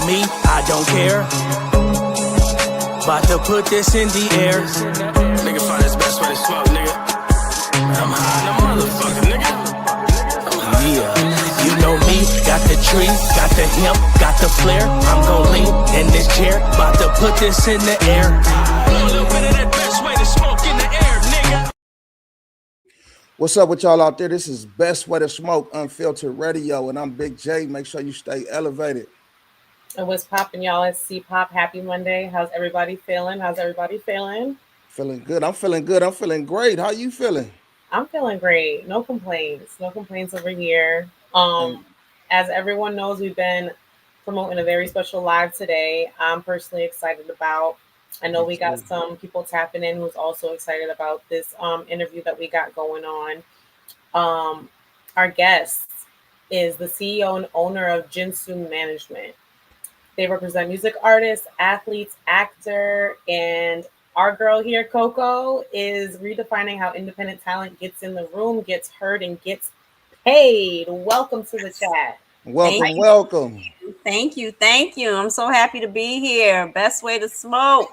me, I don't care. About to put this in the air. Nigga find his best way to smoke, nigga. I'm high in the motherfucker, nigga. Yeah, you know me, got the tree, got the hemp, got the flare. I'm gon' lean in this chair, about to put this in the air. A little bit of that best way to smoke in the air, nigga. What's up with y'all out there? This is Best Way to Smoke, Unfiltered Radio, and I'm Big J. Make sure you stay elevated. And what's poppin', y'all? It's C-Pop. Happy Monday. How's everybody feeling? Feeling good. I'm feeling good. I'm feeling great. How you feeling? I'm feeling great. No complaints. No complaints over here. As everyone knows, we've been promoting a very special live today. I'm personally excited about. I know we got some people tapping in who's also excited about this interview that we got going on. Our guest is the CEO and owner of JINSUI Management. They represent music artists, athletes, actor, and our girl here, Coco, is redefining how independent talent gets in the room, gets heard, and gets paid. Welcome to the chat. Welcome. Thank you. I'm so happy to be here. Best way to smoke.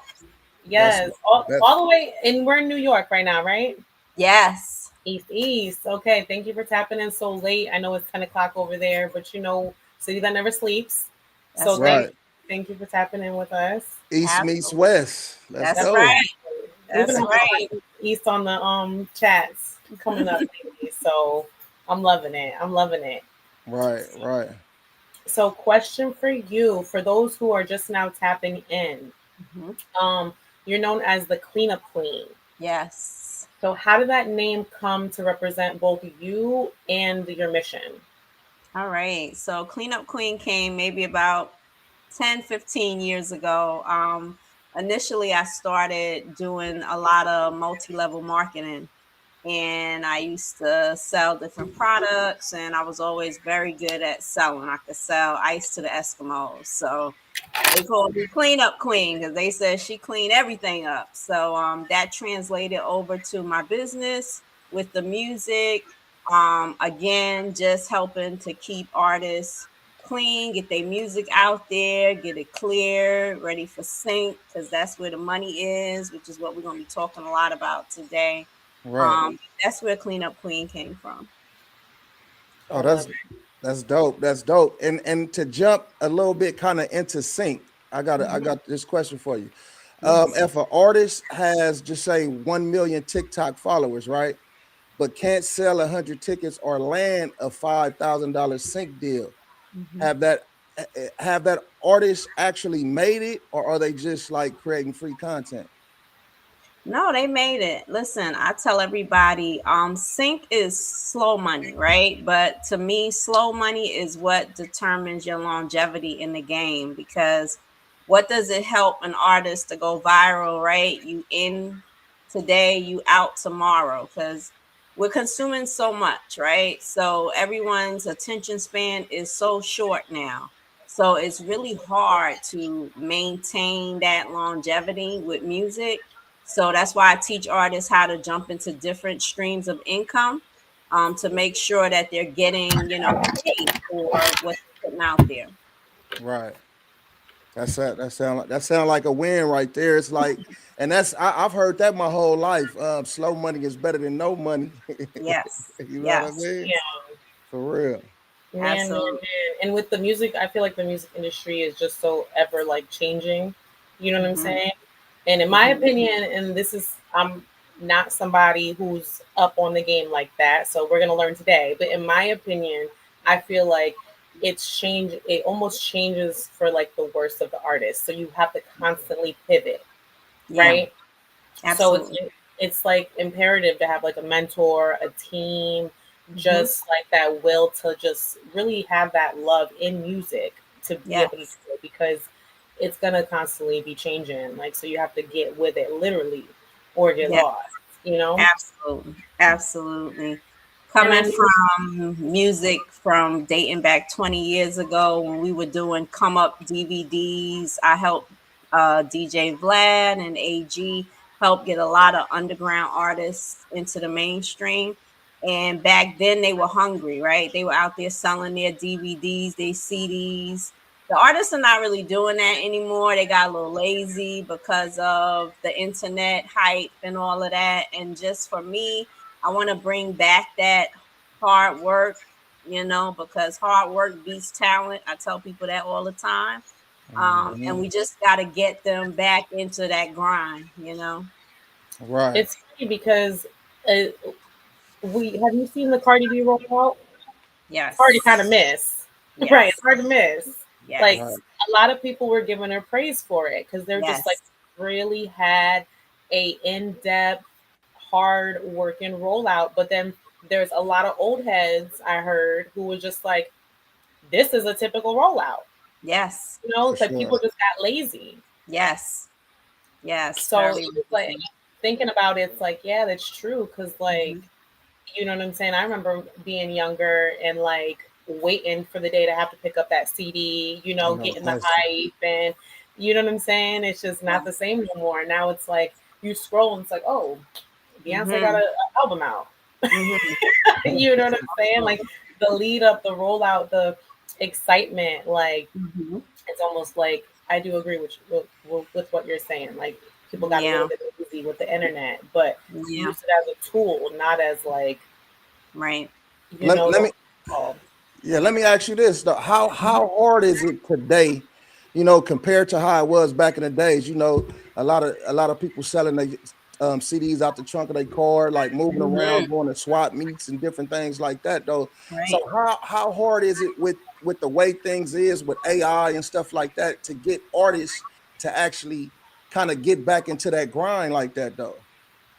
Yes, all the way, and we're in New York right now, right? Yes. East. Okay, thank you for tapping in so late. I know it's 10 o'clock over there, but you know, city that never sleeps. That's so right. Thank you for tapping in with us. East meets West. That's right. That's right. East on the chats coming up lately, so I'm loving it. Right. So, question for you, for those who are just now tapping in, you're known as the Cleanup Queen. Yes. So, how did that name come to represent both you and your mission? All right. So, Cleanup Queen came maybe about 10-15 years ago. Initially I started doing a lot of multi-level marketing, and I used to sell different products, and I was always very good at selling. I could sell ice to the Eskimos, so they called me Cleanup Queen because they said she cleaned everything up. So that translated over to my business with the music. Again, just helping to keep artists clean, get their music out there, get it clear, ready for sync, because that's where the money is, which is what we're going to be talking a lot about today. Right. That's where Cleanup Queen came from. Oh, that's dope. And to jump a little bit kind of into sync, I got this question for you. If an artist has, just say, 1 million TikTok followers, right, but can't sell 100 tickets or land a $5,000 sync deal, have that artist actually made it, or are they just like creating free content? No, they made it. Listen, I tell everybody, sync is slow money, right? But to me, slow money is what determines your longevity in the game, because what does it help an artist to go viral, right? You in today, you out tomorrow, because we're consuming so much, right? So everyone's attention span is so short now. So it's really hard to maintain that longevity with music. So that's why I teach artists how to jump into different streams of income, to make sure that they're getting, paid for what they're putting out there. Right. That sound like a win right there. It's like, and I've heard that my whole life. Slow money is better than no money. Yes. You know what I mean? Yeah. For real. Man. And with the music, I feel like the music industry is just so ever like changing. You know what I'm saying? And in my opinion, and this is, I'm not somebody who's up on the game like that, so we're gonna learn today. But in my opinion, I feel like it almost changes for like the worst of the artists. So you have to constantly pivot, right? Absolutely. So it's like imperative to have like a mentor, a team, just like that will to just really have that love in music to be able to do it, because it's gonna constantly be changing. Like, so you have to get with it literally or get lost, Absolutely. Coming from music from dating back 20 years ago when we were doing come up DVDs, I helped DJ Vlad and AG help get a lot of underground artists into the mainstream. And back then they were hungry, right? They were out there selling their DVDs, their CDs, the artists are not really doing that anymore. They got a little lazy because of the internet hype and all of that. And just for me, I want to bring back that hard work, because hard work beats talent. I tell people that all the time. And we just got to get them back into that grind. Right. It's funny because uh, we have you seen the Cardi B rollout? It's hard to Yes. kind of miss, right? Yes. It's hard to miss. Like Yes. Right. a lot of people were giving her praise for it because they're just like Yes. really had a in-depth, hard working rollout. But then there's a lot of old heads I heard who was just like, "This is a typical rollout." Yes. For It's like people sure. just got lazy. Yes. Yes. So Very it's like lazy. thinking about it, it's like, yeah, that's true. Because like, Mhm. you know what I'm saying? I remember being younger and like waiting for the day to have to pick up that CD, I know getting the that's true. hype and you know what I'm saying? It's just not the same no more. Now it's like you scroll and it's like, oh, Beyonce got Mhm. an album out. Mhm. You know what I'm saying? Like the lead up, the rollout, the excitement, like Mhm. it's almost like I do agree with what you're saying. Like people got a little Yeah. bit easy with the internet, but Yeah. use it as a tool, not as like Right. Let the me oh, Yeah, let me ask you this though. How hard is it today, compared to how it was back in the days? A lot of people selling their CDs out the trunk of their car, like moving Mhm. around, going to swap meets and different things like that though. So Right. how hard is it with the way things is with AI and stuff like that to get artists to actually kind of get back into that grind like that though?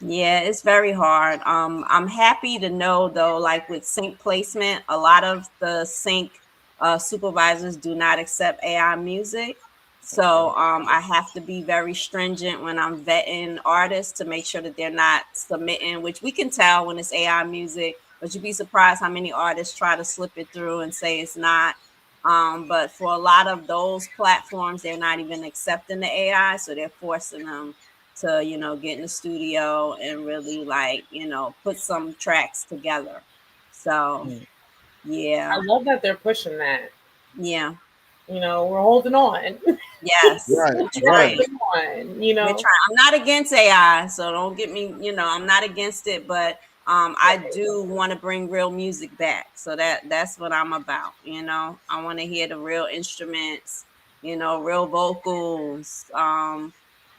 Yeah, it's very hard. I'm happy to know though, like with sync placement, a lot of the sync supervisors do not accept AI music. Okay. So I have to be very stringent when I'm vetting artists to make sure that they're not submitting, which we can tell when it's AI music, but you'd be surprised how many artists try to slip it through and say it's not. But for a lot of those platforms, they're not even accepting the AI, so they're forcing them to get in the studio and really like put some tracks together. So Mm. yeah. I love that they're pushing that. Yeah. We're holding on. Yes, Right, we're We're right. trying. holding on, We're trying. I'm not against AI, so don't get me, I'm not against it, but I do want to bring real music back. So that's what I'm about. I want to hear the real instruments, real vocals,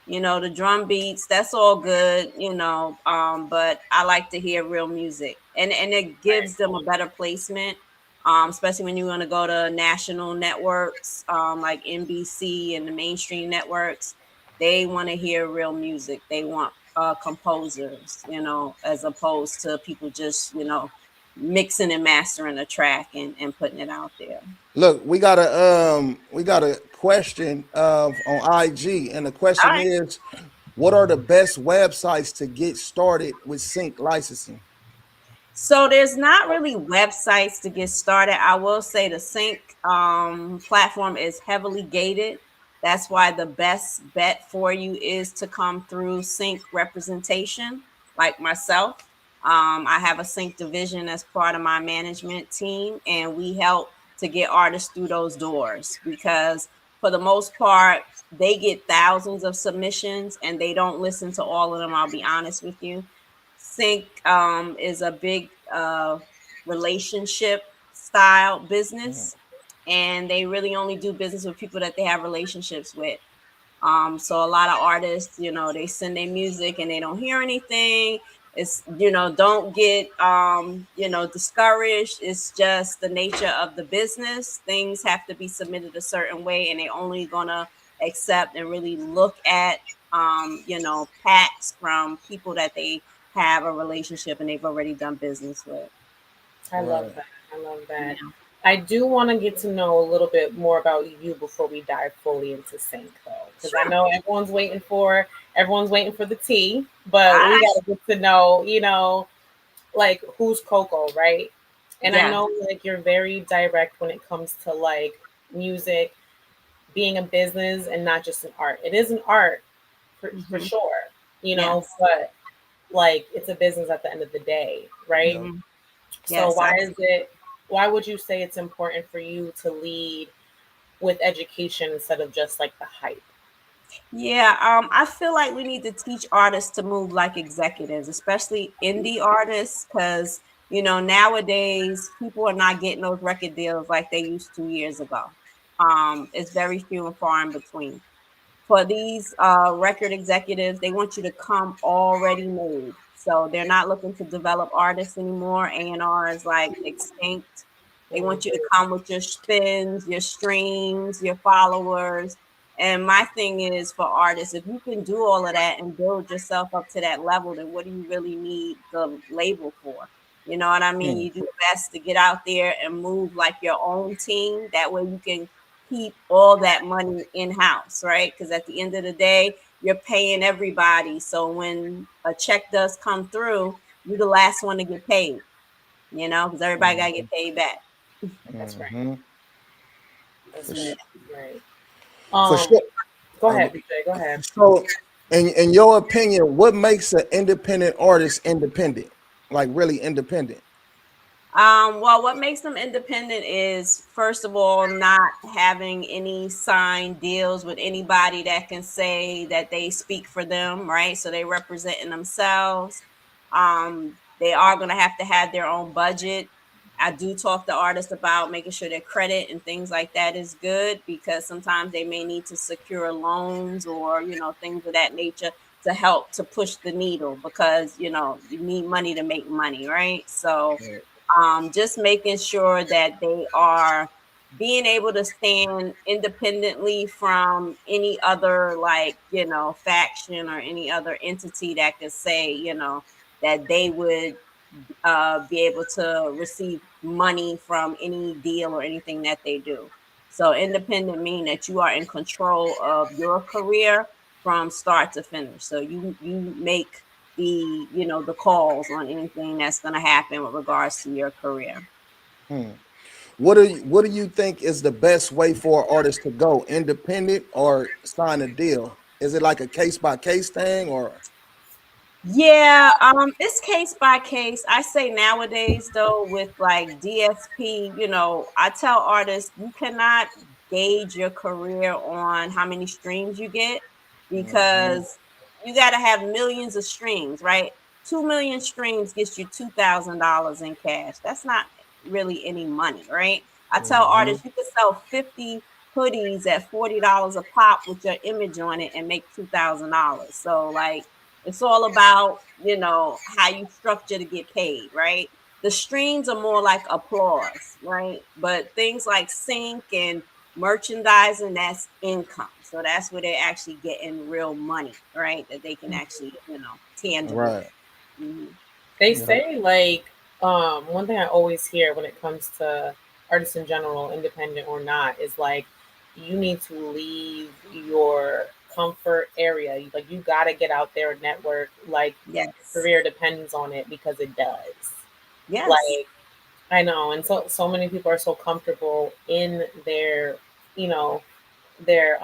the drum beats. That's all good, but I like to hear real music, and it gives them a better placement. Especially when you're going to go to national networks like NBC and the mainstream networks, they want to hear real music. They want composers, as opposed to people just, mixing and mastering a track and putting it out there. Look, we got a question on IG, and the All question right. is, what are the best websites to get started with sync licensing? So there's not really websites to get started. I will say the sync platform is heavily gated. That's why the best bet for you is to come through sync representation, like myself. I have a sync division as part of my management team, and we help to get artists through those doors because, for the most part, they get thousands of submissions and they don't listen to all of them. I'll be honest with you. Sync is a big relationship style Mhm. business, and they really only do business with people that they have relationships with. So a lot of artists, they send their music and they don't hear anything. It's, don't get, discouraged. It's just the nature of the business. Things have to be submitted a certain way, and they only gonna accept and really look at, packs from people that they have a relationship and they've already done business with. I love Right. that. I love that. Yeah. I do want to get to know a little bit more about you before we dive fully into sync, though, because I Sure. know everyone's waiting for the tea, All but we right. got to get to know, like who's Coco, right? And I Yeah. know like you're very direct when it comes to like music being a business and not just an art. It is an art for Hmm. sure, Yes. but like it's a business at the end of the day, right? Yep. Hmm. So Yes. why would you say it's important for you to lead with education instead of just like the hype? Yeah, I feel like we need to teach artists to move like executives, especially indie artists, because nowadays people are not getting those record deals like they used 2 years ago. It's very few and far in between. For these record executives, they want you to come already made. So they're not looking to develop artists anymore. A&R is like extinct. They want you to come with your spins, your streams, your followers. And my thing is, for artists, if you can do all of that and build yourself up to that level, then what do you really need the label for? You know what I mean? Hmm. You do the best to get out there and move like your own team. That way you can keep all that money in house, right? Because at the end of the day, you're paying everybody. So when a check does come through, you're the last one to get paid, because everybody got to get paid back. That's right. Hmm. That's For, right. su- Right. for Um, sure. Go Uh, ahead, BJ. Go ahead. So, in your opinion, what makes an independent artist independent? Like really independent? Well, what makes them independent is, first of all, not having any signed deals with anybody that can say that they speak for them, right? So they representing themselves. They are going to have their own budget. I do talk to artists about making sure their credit and things like that is good, because sometimes they may need to secure loans or, things of that nature to help to push the needle, because, you need money to make money, right? So, just making sure that they are being able to stand independently from any other, like, faction or any other entity that could say, that they would be able to receive money from any deal or anything that they do. So independent mean that you are in control of your career from start to finish. So you make the calls on anything that's going to happen with regards to your career. Hmm. What do you think is the best way for an artist to go? Independent or sign a deal? Is it like a case by case thing or? Yeah, it's case by case. I say nowadays though, with like DSP, I tell artists you cannot gauge your career on how many streams you get, Mhm. because you got to have millions of streams, right? 2 million streams gets you $2,000 in cash. That's not really any money, right? I tell Mhm. artists you can sell 50 hoodies at $40 a pop with your image on it and make $2,000. So like, it's all about, how you structure to get paid, right? The streams are more like applause, right? But things like sync and merchandising, that's income. So that's where they're actually getting real money, right? That they can actually, tangibly. Right. Mhm. They Yeah. say like one thing I always hear when it comes to artists in general, independent or not, is like you need to leave your comfort area. Like you got to get out there and network. Like your Yes. career depends on it because it does. Yes. Like I know, and so many people are so comfortable in their, you know, their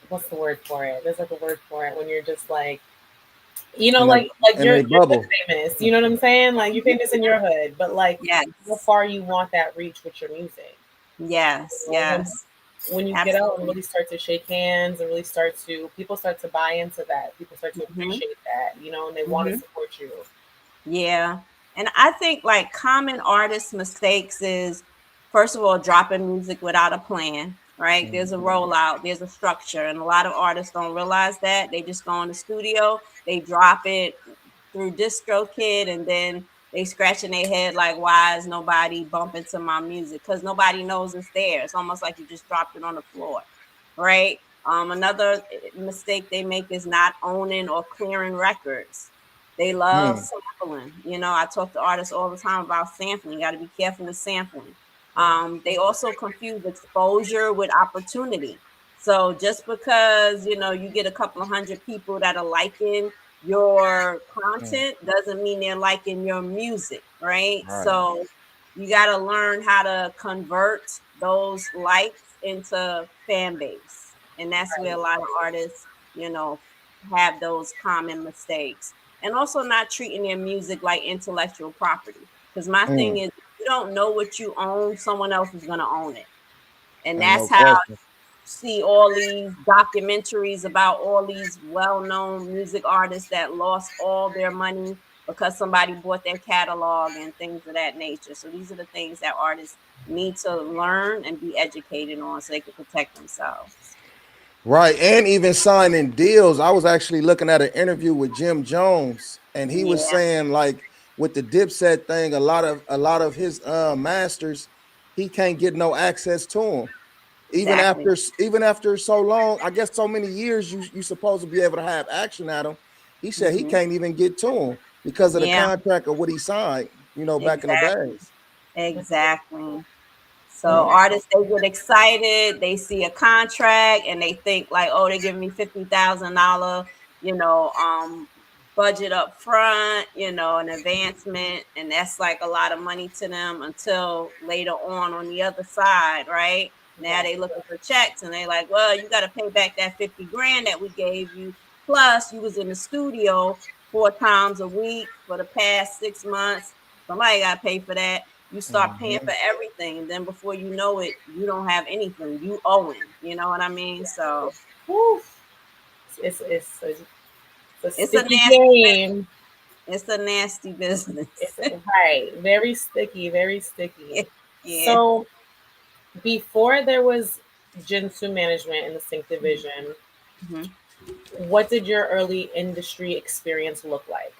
what's the word for it? There's like a word for it when you're just like, In a like in a you're hood bubble. famous. You know what I'm saying? Like you're famous in your hood, but like how Yes. far you want that reach with your music. Yes. You know, Yes. when you get out and Absolutely. really start to shake hands and really start to people start to buy into that. People start to Hmm. appreciate that, and they want to Hmm. support you. Yeah. And I think like common artist mistakes is, first of all, dropping music without a plan, right? There's a Mhm. rollout, there's a structure, and a lot of artists don't realize that. They just go in the studio, they drop it through DistroKid, and then they scratching their head like, why is nobody bumping to my music? Because nobody knows it's there. It's almost like you just dropped it on the floor, right? Another mistake they make is not owning or clearing records. They love Hmm. sampling. I talk to artists all the time about sampling. You got to be careful with sampling. Mm. They also confuse exposure with opportunity. So just because you get a couple of hundred people that are liking your Hmm. content doesn't mean they're liking your music, right? Right. So you got to learn how to convert those likes into fan base, and that's where a lot of artists, have those common mistakes. And also not treating their music like intellectual property. Because my thing Hmm. is, if you don't know what you own, someone else is going to own it. And And no that's how question. see all these documentaries about all these well-known music artists that lost all their money because somebody bought their catalog and things of that nature. So these are the things that artists need to learn and be educated on so they can protect themselves. Right. And even signing deals. I was actually looking at an interview with Jim Jones, and he was Yeah, saying like with the Dipset thing, a lot of his masters, he can't get no access to them. exactly. Even after so long, I guess so many years you supposed to be able to have action at him. He said he Hmm. can't even get to him because of the Yeah, contract of what he signed, back in the exactly. days. Exactly. So Yeah. artists, they get excited, they see a contract and they think like, oh, they're giving me $50,000, you know, budget up front, an advancement, and that's like a lot of money to them until later on the other side, right? Now Right. they looking for checks and they like, well, you got to pay back that 50 grand that we gave you. Plus, you was in the studio 4 times a week for the past 6 months. Somebody got to pay for that. You start paying for Mhm. everything. Then before you know it, you don't have anything. You owing. You know what I mean? So Woo. It's a it's a sticky nasty game. it's a nasty business. It's right. Very sticky. Very sticky. Yeah. So before there was Jinsu management in the sync division, Mhm. what did your early industry experience look like?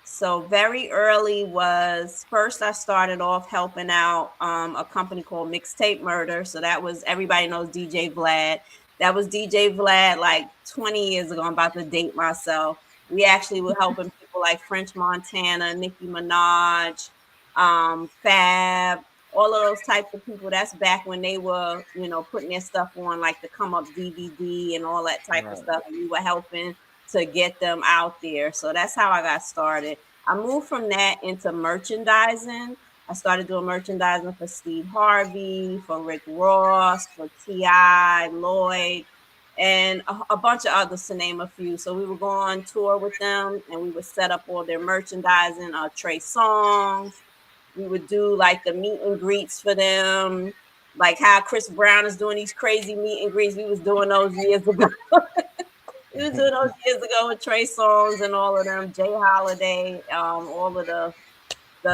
So very early was first I started off helping out a company called Mixtape Murder. So that was everybody knows DJ Vlad. That was DJ Vlad like 20 years ago. I'm about to date myself. We actually were helping people like French Montana, Nicki Minaj, Fab, all of those types of people. That's back when they were, putting their stuff on like the Come Up DVD and all that type of Right. stuff. And we were helping to get them out there. So that's how I got started. I moved from that into merchandising. I started doing merchandising for Steve Harvey, for Rick Ross, for T.I., Lloyd, and a bunch of others to name a few. So we would go on tour with them and we would set up all their merchandising, Trey Songs. We would do like the meet and greets for them, like how Chris Brown is doing these crazy meet and greets. We was doing those years ago. We was doing those years ago with Trey Songz and all of them, Jay Holiday, all of the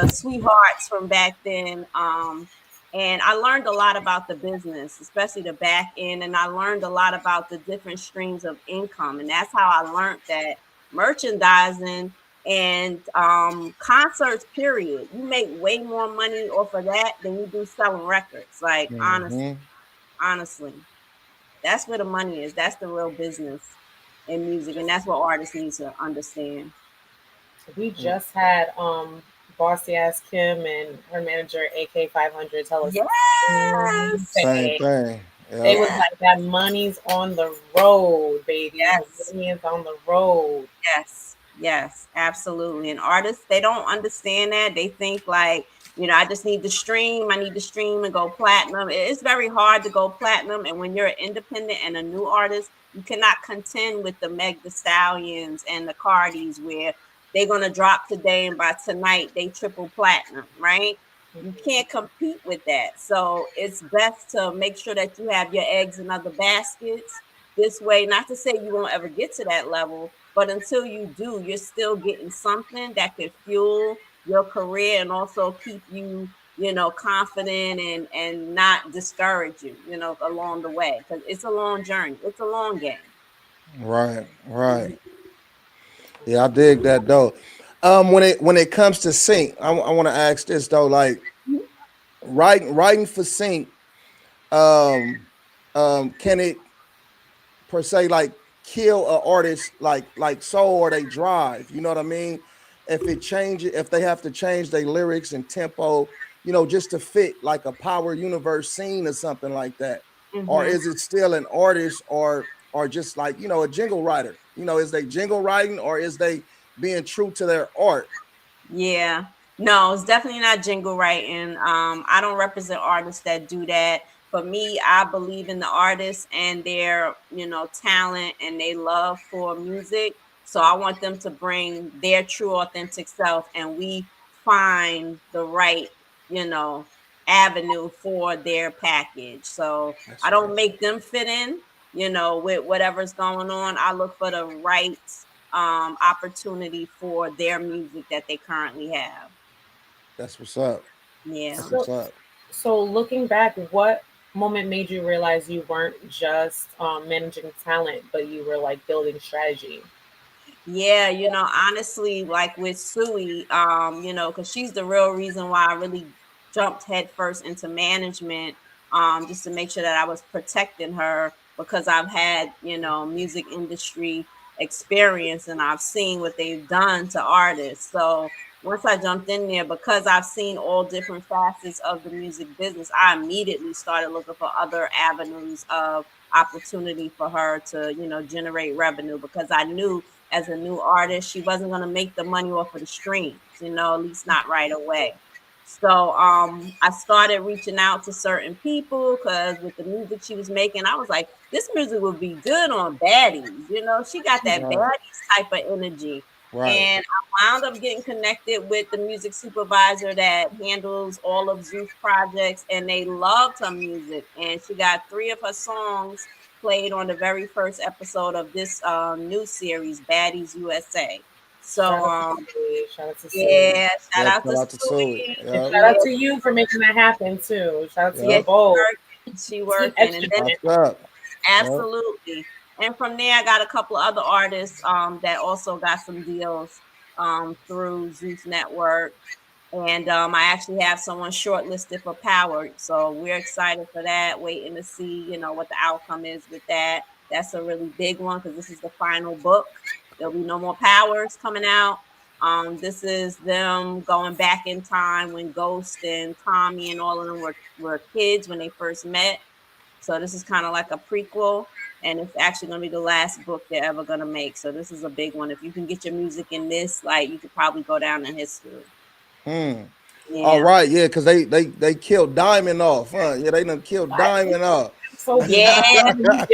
sweethearts from back then. And I learned a lot about the business, especially the back end, and I learned a lot about the different streams of income. And that's how I learned that merchandising and concerts, period, you make way more money off of that than you do selling records. Like Mhm. honestly, that's where the money is. That's the real business in music, and that's what artists need to understand. We just had bossy ass Kim and her manager AK 500 tell us the same Yes, Same thing. thing. They Yep. was yes, like that money's on the road, baby. The yes. money is on the road. Yes, yes, absolutely. And artists, they don't understand that. They think like, I just need to stream. I need to stream and go platinum. It's very hard to go platinum. And when you're an independent and a new artist, you cannot contend with the Meg the Stallions and the Cardis where they're gonna drop today and by tonight they triple platinum, right? You can't compete with that. So it's best to make sure that you have your eggs in other baskets. This way, not to say you won't ever get to that level, but until you do, you're still getting something that could fuel your career and also keep you, confident and not discourage you, along the way. Because it's a long journey. It's a long game. Right. Mhm. Right. Yeah, I dig that though. When it comes to sync, I want to ask this though, like writing for sync, um, can it per se like kill a artist like soul or they drive? You know what I mean? If they have to change their lyrics and tempo, just to fit like a Power Universe scene or something like that, or Mhm. is it still an artist or just like a jingle writer? Is they jingle writing or is they being true to their art? Yeah. No, it's definitely not jingle writing. I don't represent artists that do that. For me, I believe in the artists and their, talent and they love for music. So I want them to bring their true authentic self and we find the right, you know, avenue for their package. So I don't make them fit in, with whatever's going on. I look for the right opportunity for their music that they currently have. That's what's up. Yeah. That's what's up. So looking back, what moment made you realize you weren't just managing talent, but you were like building strategy? Yeah, honestly, like with Sui, because she's the real reason why I really jumped headfirst into management, just to make sure that I was protecting her because I've had, music industry experience and I've seen what they've done to artists. So once I jumped in there, because I've seen all different facets of the music business, I immediately started looking for other avenues of opportunity for her to, generate revenue because I knew as a new artist, she wasn't going to make the money off of the streams, at least not right away. So I started reaching out to certain people because with the music she was making, I was like, this music would be good on Baddies. She got that Baddies type of energy. Right. And I wound up getting connected with the music supervisor that handles all of Zeus projects, and they loved her music. And she got 3 of her songs played on the very first episode of this new series, Baddies USA. So shout out to yeah, shout out to Sui. Shout out to you for making that happen too. Shout out to you both. She working and then absolutely. And from there, I got a couple of other artists that also got some deals through Zeus Network. And I actually have someone shortlisted for Power. So we're excited for that, waiting to see, what the outcome is with that. That's a really big one because this is the final book. There'll be no more Powers coming out. This is them going back in time when Ghost and Tommy and all of them were kids when they first met. So this is kind of like a prequel. And it's actually going to be the last book they're ever going to make. So this is a big one. If you can get your music in this, like, you could probably go down in history. Yeah. All right, yeah, because they killed Diamond off, huh? Yeah, they done killed Diamond off. So yeah. Y'all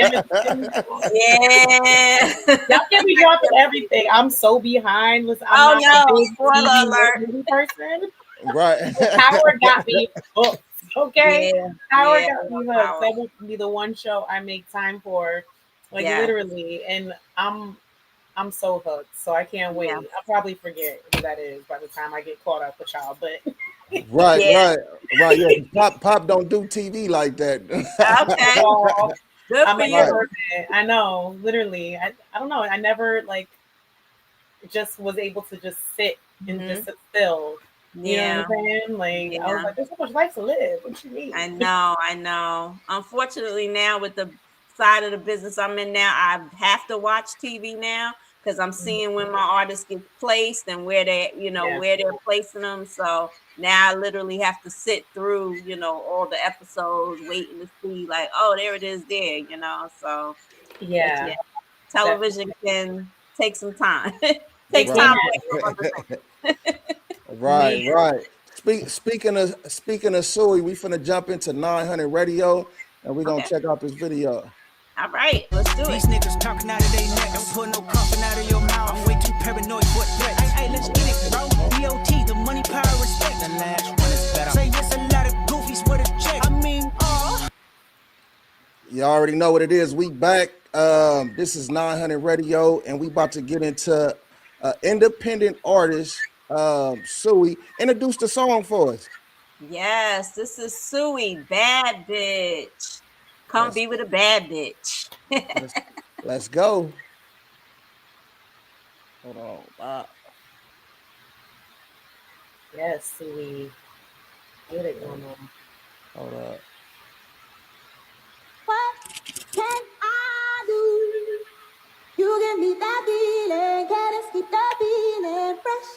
can't be dropping everything. I'm so behind. Listen, I'm not a big TV person. Right. Power got me hooked. Okay, yeah, Power got me hooked. That would be the one show I make time for, like literally, and I'm so hooked. So I can't wait. I'll probably forget who that is by the time I get caught up with y'all. But right. Yeah, Pop don't do TV like that. Okay. Good for you. I know, literally. I don't know. I never just was able to just sit and just sit still. You know what I'm saying? Like I was like, there's so much life to live. What you mean? I know. Unfortunately, now with the side of the business I'm in now, I have to watch TV now because I'm seeing when my artists get placed and where they, where they're placing them. So now I literally have to sit through, all the episodes, waiting to see like, oh, there it is there, So yeah. Television can take some time. Takes time away from other things. Right. Speaking of Sui, we finna jump into 900 Radio, and we're gonna check out this video. All right, let's do it. These niggas talking out of their neck. Don't put no comfort out of your mouth. I'm way too paranoid for threats. Hey, let's get it, bro. BOT, the money, power, respect. The last one is better. Say yes, a lot of goofies with a check. I mean, you already know what it is. We back. This is 900 Radio, and we about to get into independent artist. Sui, introduce the song for us. Yes, this is Sui, Bad Bitch. Come be with a bad bitch. Let's go. Hold on. Yes, Sui. Get it going on. Hold up. What can I do? You give me that feeling, can't escape the feeling. Fresh,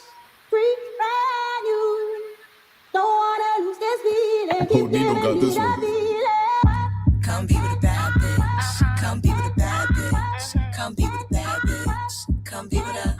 free, brand new. Don't wanna lose this feeling. Keep giving me that feeling. Come be with a bad bitch. Come be with a bad bitch. Come be with a bad bitch. Come be with a.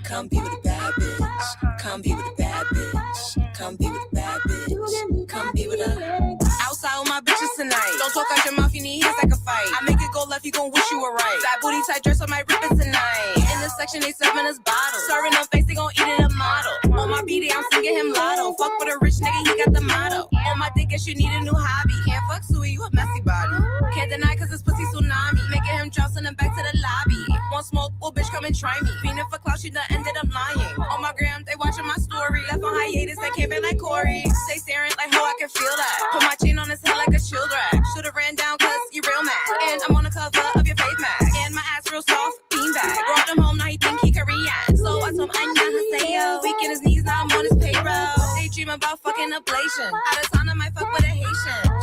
Come be with a bad bitch. Come be with a bad bitch. Come be with a bad bitch. Come be with a. Outside with my bitches tonight. Don't talk out your mouth, you need hands like a fight. I make it go left, you gon' wish you were right. That booty tight dress, I might rip it tonight. In the section, they serving us bottles. Serving them face, they gon' eat it a model. On my BD, I'm singing him lotto. Fuck with a rich nigga, he got the motto. On guess you need a new hobby. Can't fuck Sui, you a messy body. Can't deny cause it's pussy tsunami. Making him drop, send him back to the lobby. Want smoke, well bitch come and try me. Fiending for clout, she done ended up lying. On my gram, they watching my story. Left on hiatus, they came back like Corey. They staring like how I can feel that. Put my chain on his head like a shield rack. Should've ran down cause you real mad. And I'm on the cover of your face mag. And my ass real soft, beanbag. Brought him home, now he think he Korean. So I told him Anya Haseo. Weak in his knees, now I'm on his payroll. Daydream about fucking ablation. Out of town, I might fuck with a Haitian.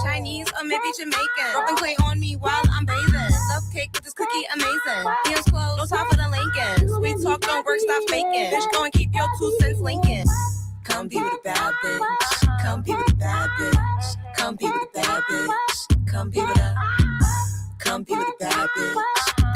Chinese or maybe Jamaican. Rubbing clay on me while I'm bathing. Love cake with this cookie, amazing. DM's clothes, no time for the Lincoln. Sweet talk don't work, stop faking. Bitch, go and keep your 2 cents Lincoln. Come be with a bad bitch. Come be with a bad bitch. Come be with a bad bitch. Come be with a. Come be with a bad bitch.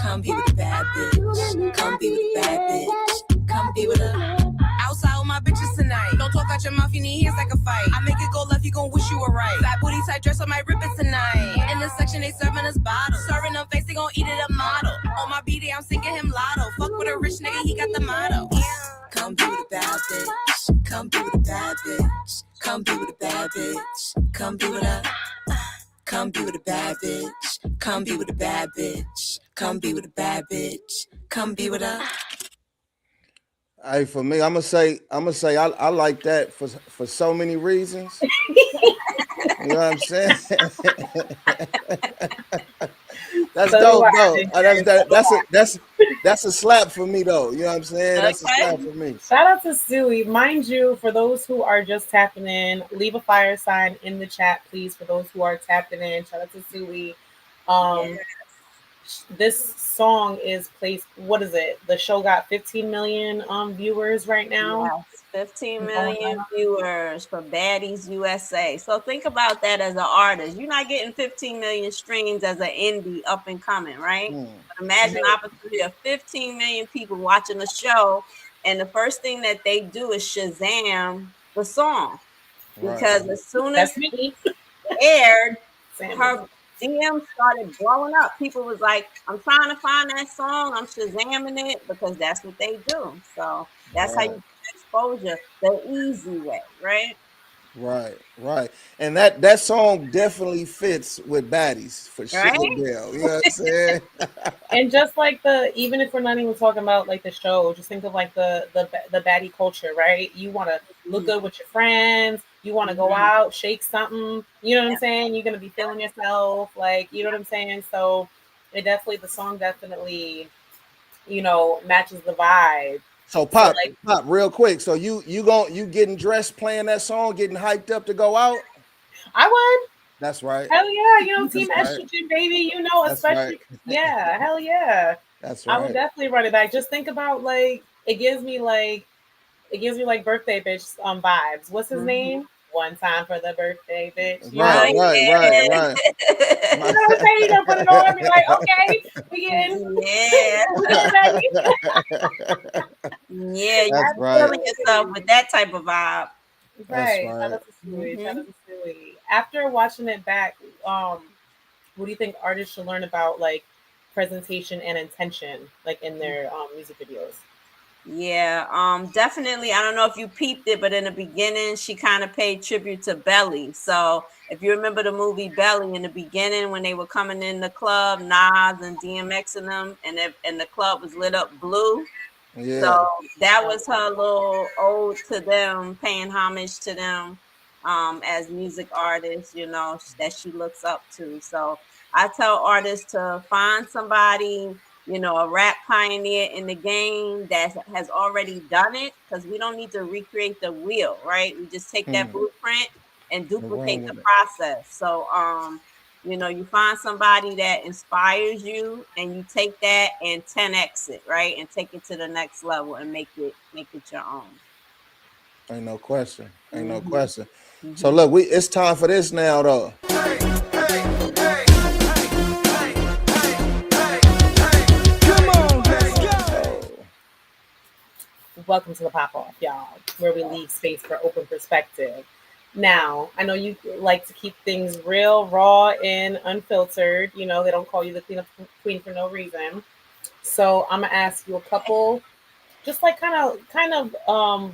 Come be with a bad bitch. Come be with a bad bitch. Come be with a. Outside with my bitches tonight. Don't talk out your mouth, you need hands like a fight. I make it go left, you gon' wish you were right. Fat booty tight dress, I might rip it tonight. In this section, they serving us bottles. Serving them face, they gon' eat it a model. On my BD, I'm singing him lotto. Fuck with a rich nigga, he got the motto. Come be with a bad bitch. Come be with a bad bitch. Come be with a bad bitch. Come be with a. Come be with a bad bitch. Come be with a bad bitch. Come be with a bad bitch. Come be with a. Hey, for me, I'm gonna say I like that for so many reasons. You know what I'm saying? That's So dope, though. That's a slap for me, though. You know what I'm saying? That's a slap for me. Shout out to Sui. Mind you, for those who are just tapping in, leave a fire sign in the chat, please. For those who are tapping in, shout out to Sui. This song is placed. What is it? The show got 15 million viewers right now. Yes, 15 million viewers for Baddies USA. So think about that as an artist. You're not getting 15 million streams as an indie up and coming, right? But imagine the opportunity of 15 million people watching the show, and the first thing that they do is Shazam the song, because as soon as it aired, her DM started blowing up. People was like, I'm trying to find that song. I'm Shazamming it, because that's what they do. So that's how you get exposure the easy way, right? Right. And that song definitely fits with Baddies for sure, Right? Bill. You know what I'm saying? And just like even if we're not even talking about like the show, just think of like the baddie culture, right? You want to look good with your friends. You want to go out, shake something. You know what I'm saying? You're gonna be feeling yourself, like, you know what I'm saying. So the song definitely, matches the vibe. So Pop, real quick. So you getting dressed, playing that song, getting hyped up to go out? I would. That's right. Hell yeah, Team Estrogen, baby. That's especially yeah, hell yeah. That's right. I would definitely run it back. Just think about it gives me birthday bitch vibes. What's his name? One time for the birthday bitch. Right. You know what I'm saying? You gonna put it on and be like, okay, we getting you're feeling yourself with that type of vibe. Right. Shout out to Sui. After watching it back, what do you think artists should learn about presentation and intention in their music videos? Yeah, definitely. I don't know if you peeped it, but in the beginning, she kind of paid tribute to Belly. So if you remember the movie Belly, in the beginning when they were coming in the club, Nas and DMX and them, and the club was lit up blue. Yeah. So that was her little ode to them, paying homage to them as music artists, that she looks up to. So I tell artists to find somebody, a rap pioneer in the game that has already done it, because we don't need to recreate the wheel, right? We just take that blueprint and duplicate the process. So, you find somebody that inspires you, and you take that and 10x it, right? And take it to the next level and make it your own. Ain't no question. So look, it's time for this now, though. Welcome to the pop-off, y'all, where we leave space for open perspective. Now, I know you like to keep things real, raw, and unfiltered. They don't call you the cleanup queen for no reason. So I'm gonna ask you a couple, just kind of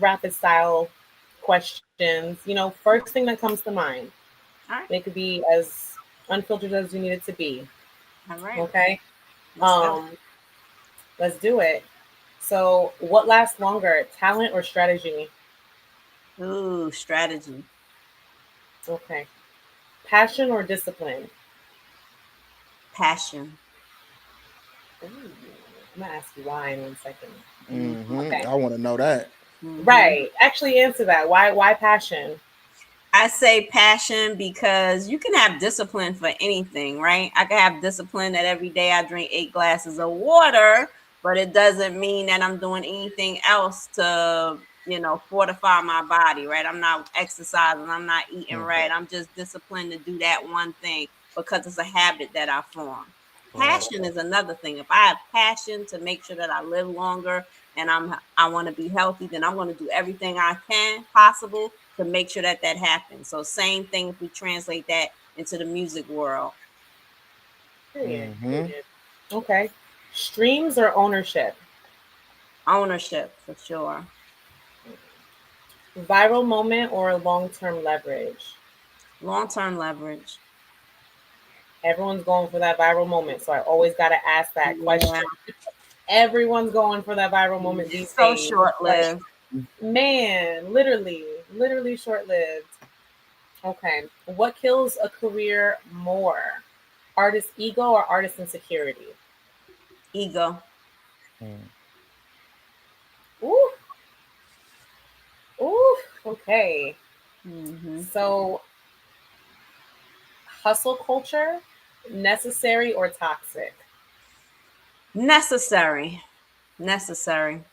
rapid style questions. First thing that comes to mind: All right. It could be as unfiltered as you need it to be. All right. Okay. Let's go. Um, let's do it. So, what lasts longer, talent or strategy? Ooh, strategy. Okay. Passion or discipline? Passion. Ooh, I'm gonna ask you why in 1 second. Mm-hmm. Okay. I want to know that. Mm-hmm. Right. Actually, answer that. Why passion? I say passion because you can have discipline for anything, right? I can have discipline that every day I drink 8 glasses of water, but it doesn't mean that I'm doing anything else to, fortify my body, right? I'm not exercising, I'm not eating right. I'm just disciplined to do that one thing because it's a habit that I form. Right. Passion is another thing. If I have passion to make sure that I live longer and I want to be healthy, then I'm going to do everything I can possible to make sure that that happens. So same thing if we translate that into the music world. Period. Mm-hmm. Period. Okay. Streams or ownership? Ownership for sure. Viral moment or long term leverage? Long-term leverage. Everyone's going for that viral moment. So I always got to ask that Yeah. question. Everyone's going for that viral moment these It's so days. It's like, short-lived. man, literally short lived. Okay. What kills a career more? Artist ego or artist insecurity? Ego. Ooh, ooh, okay. Hmm. So, hustle culture, necessary or toxic? Necessary. Necessary.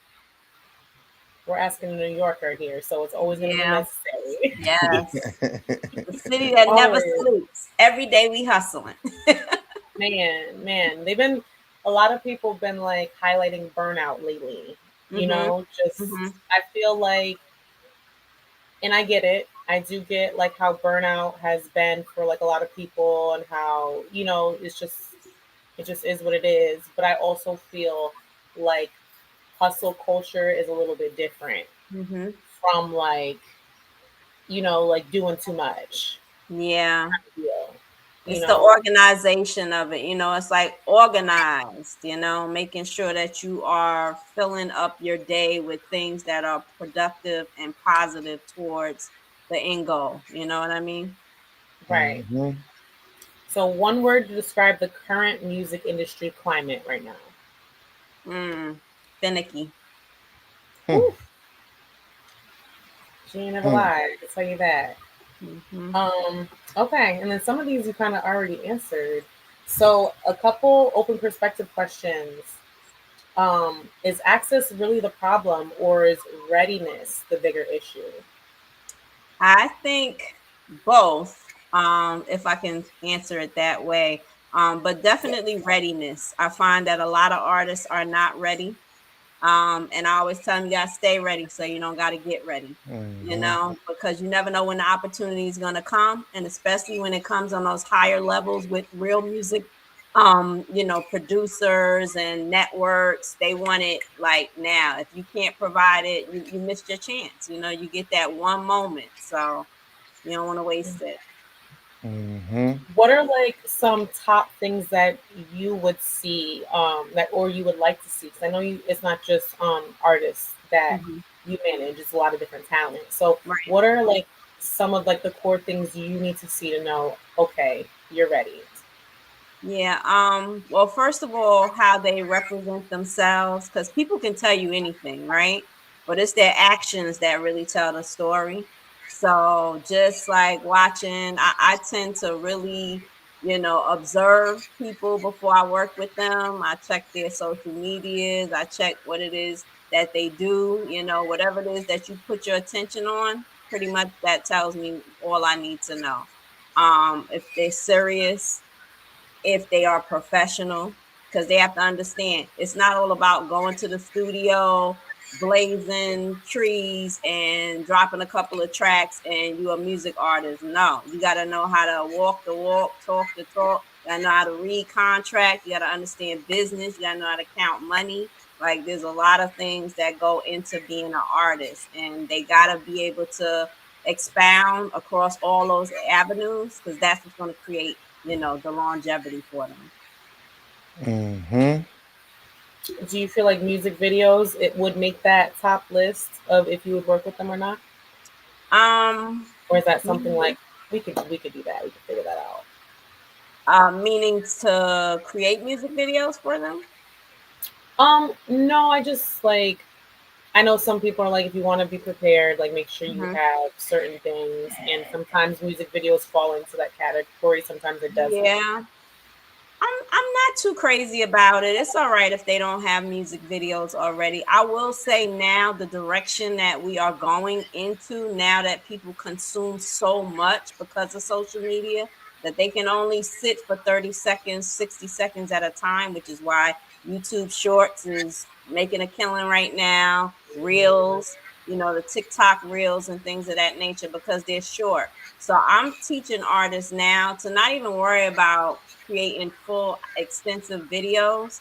We're asking a New Yorker here, so it's always going to be Yeah. necessary. Yes. The city that never Always. sleeps. Every day we hustling. Man, they've been a lot of people been like highlighting burnout lately. Hmm. Just Hmm. I feel like, and I get it. I do get like how burnout has been for like a lot of people, and how it just is what it is. But I also feel like hustle culture is a little bit different Hmm. from like like doing too much. Yeah. Deal, you It's the know. organization of it, it's like organized, making sure that you are filling up your day with things that are productive and positive towards the end goal. You know what I mean? Right. Mm-hmm. So one word to describe the current music industry climate right now. Mm, finicky. Whew, she ain't never Hmm. lied. I can tell you that. Hmm. Um, okay, and then some of these you kind of already answered. So a couple open perspective questions. Is access really the problem, or is readiness the bigger issue? I think both, if I can answer it that way. But definitely readiness. I find that a lot of artists are not ready. And I always tell them you gotta stay ready, so you don't gotta get ready, Mm-hmm. because you never know when the opportunity is gonna come, and especially when it comes on those higher levels with real music, producers and networks, they want it like now. If you can't provide it, you missed your chance. You get that one moment, so you don't want to waste it. Mm-hmm. What are like some top things that you would see, that or you would like to see? Because I know it's not just artists that Hmm. you manage; it's a lot of different talent. So, Right. what are like some of like the core things you need to see to know? Okay, you're ready. Yeah. Well, first of all, how they represent themselves, because people can tell you anything, right? But it's their actions that really tell the story. So just like watching, I tend to really, observe people before I work with them. I check their social medias. I check what it is that they do. Whatever it is that you put your attention on, pretty much that tells me all I need to know. If they're serious, if they are professional, because they have to understand it's not all about going to the studio, blazing trees and dropping a couple of tracks and you're a music artist. No, you got to know how to walk the walk, talk the talk. You got to know how to read contract. You got to understand business. You got to know how to count money. Like there's a lot of things that go into being an artist, and they got to be able to expound across all those avenues, because that's what's going to create, you know, the longevity for them. Mm-hmm. Do you feel like music videos it would make that top list of if you would work with them or not? Or is that something like we could do that, we could figure that out? Meaning to create music videos for them. No, I just like I know some people are like if you want to be prepared, like make sure you Mhm. have certain things, and sometimes music videos fall into that category, sometimes it doesn't. Yeah. I'm not too crazy about it. It's all right if they don't have music videos already. I will say now the direction that we are going into, now that people consume so much because of social media, that they can only sit for 30 seconds, 60 seconds at a time, which is why YouTube Shorts is making a killing right now. Reels, you know, the TikTok reels and things of that nature, because they're short. So I'm teaching artists now to not even worry about creating full extensive videos.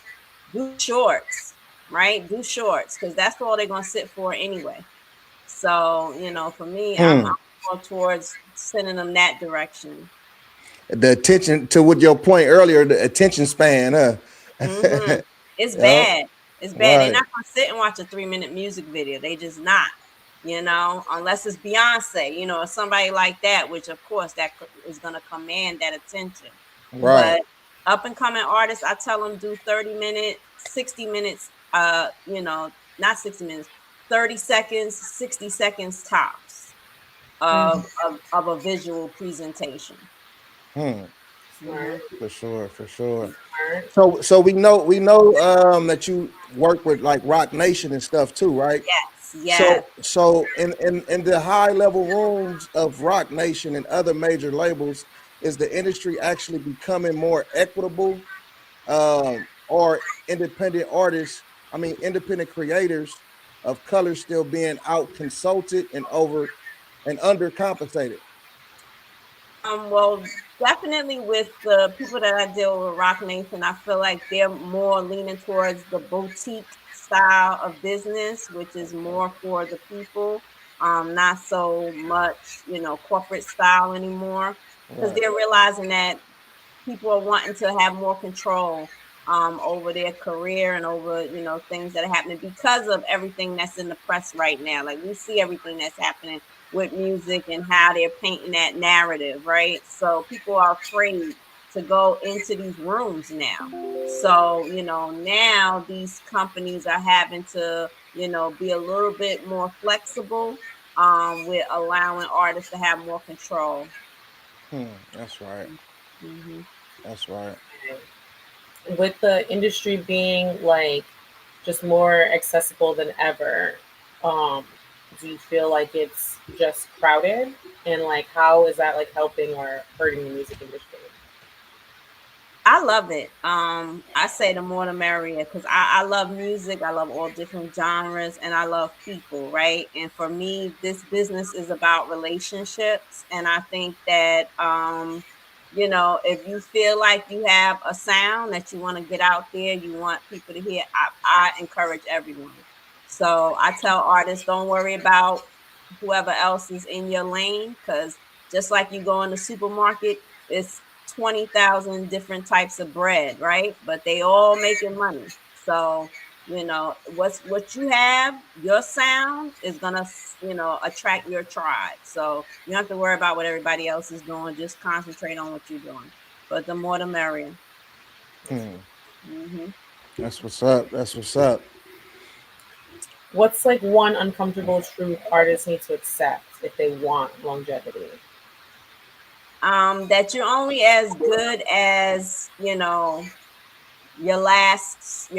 Do shorts, right? Do shorts, because that's all they're going to sit for anyway. So, you know, for me, I'm Hmm. more towards sending them that direction. The attention to what your point earlier, the attention span, huh? Hmm. It's Yep. bad. It's bad. They're Right. not gonna sit and watch a 3-minute music video. They just not. You know, unless it's Beyonce, you know, or somebody like that, which of course is gonna command that attention. Right. But up and coming artists, I tell them do 30 minutes, 60 minutes. You know, not 60 minutes, 30 seconds, 60 seconds tops of a visual presentation. Hmm. Hmm. Smart, For sure. For sure. smart. So we know that you work with like Rock Nation and stuff too, right? Yes, So yes. so in the high level rooms of Rock Nation and other major labels, is the industry actually becoming more equitable, or independent artists, I mean independent creators of color still being out consulted and undercompensated? Well, definitely with the people that I deal with, Rock Nation, I feel like they're more leaning towards the boutique style of business, which is more for the people, not so much, you know, corporate style anymore, because Right. they're realizing that people are wanting to have more control over their career and over, you know, things that are happening because of everything that's in the press right now. Like we see everything that's happening with music and how they're painting that narrative, right? So people are afraid to go into these rooms now. So, you know, now these companies are having to, you know, be a little bit more flexible with allowing artists to have more control. That's right. Hmm. That's right. With the industry being like just more accessible than ever, um, do you feel like it's just crowded? And like how is that like helping or hurting the music industry? I love it. I say the more the merrier, because I love music. I love all different genres, and I love people, right? And for me, this business is about relationships. And I think that, you know, if you feel like you have a sound that you want to get out there, you want people to hear, I encourage everyone. So I tell artists, don't worry about whoever else is in your lane, because just like you go in the supermarket, it's 20,000 different types of bread, right? But they all making money. So, you know, what you have, your sound is gonna, you know, attract your tribe. So you don't have to worry about what everybody else is doing. Just concentrate on what you're doing. But the more the merrier. Hmm. Hmm. That's what's up. That's what's up. What's like one uncomfortable truth artists need to accept if they want longevity? That you're only as good as, you know, your last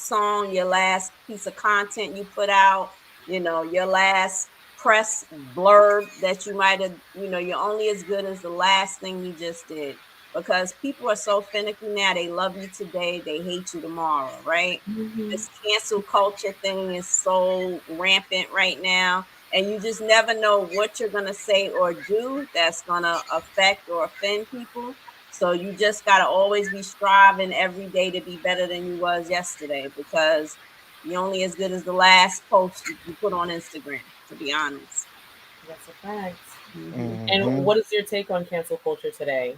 song, your last piece of content you put out, you know, your last press blurb that you might have, you know, you're only as good as the last thing you just did, because people are so finicky now. They love you today, they hate you tomorrow, right? This cancel culture thing is so rampant right now, and you just never know what you're going to say or do that's going to affect or offend people. So you just got to always be striving every day to be better than you was yesterday, because you're only as good as the last post you put on Instagram, to be honest. That's a fact. Mhm. And Mhm. what is your take on cancel culture today?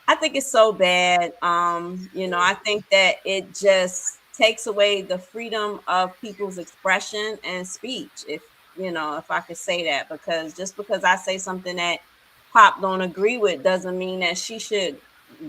I think it's so bad. I think that it just takes away the freedom of people's expression and speech. If I could say that, because just because I say something that Pop don't agree with doesn't mean that she should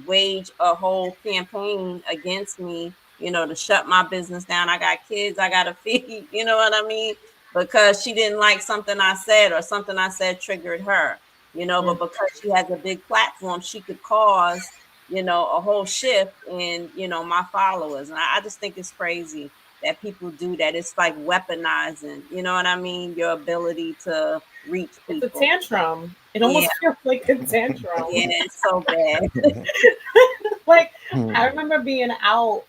wage a whole campaign against me, to shut my business down. I got kids I gotta feed, you know what I mean? Because she didn't like something I said, or something I said triggered her. But because she has a big platform, she could cause, a whole shift in, my followers. And I just think it's crazy that people do that. It's like weaponizing, you know what I mean? Your ability to reach It's a people. tantrum. It Yeah, almost feels like a tantrum. yeah, it's so bad. Like I Mhm. remember being out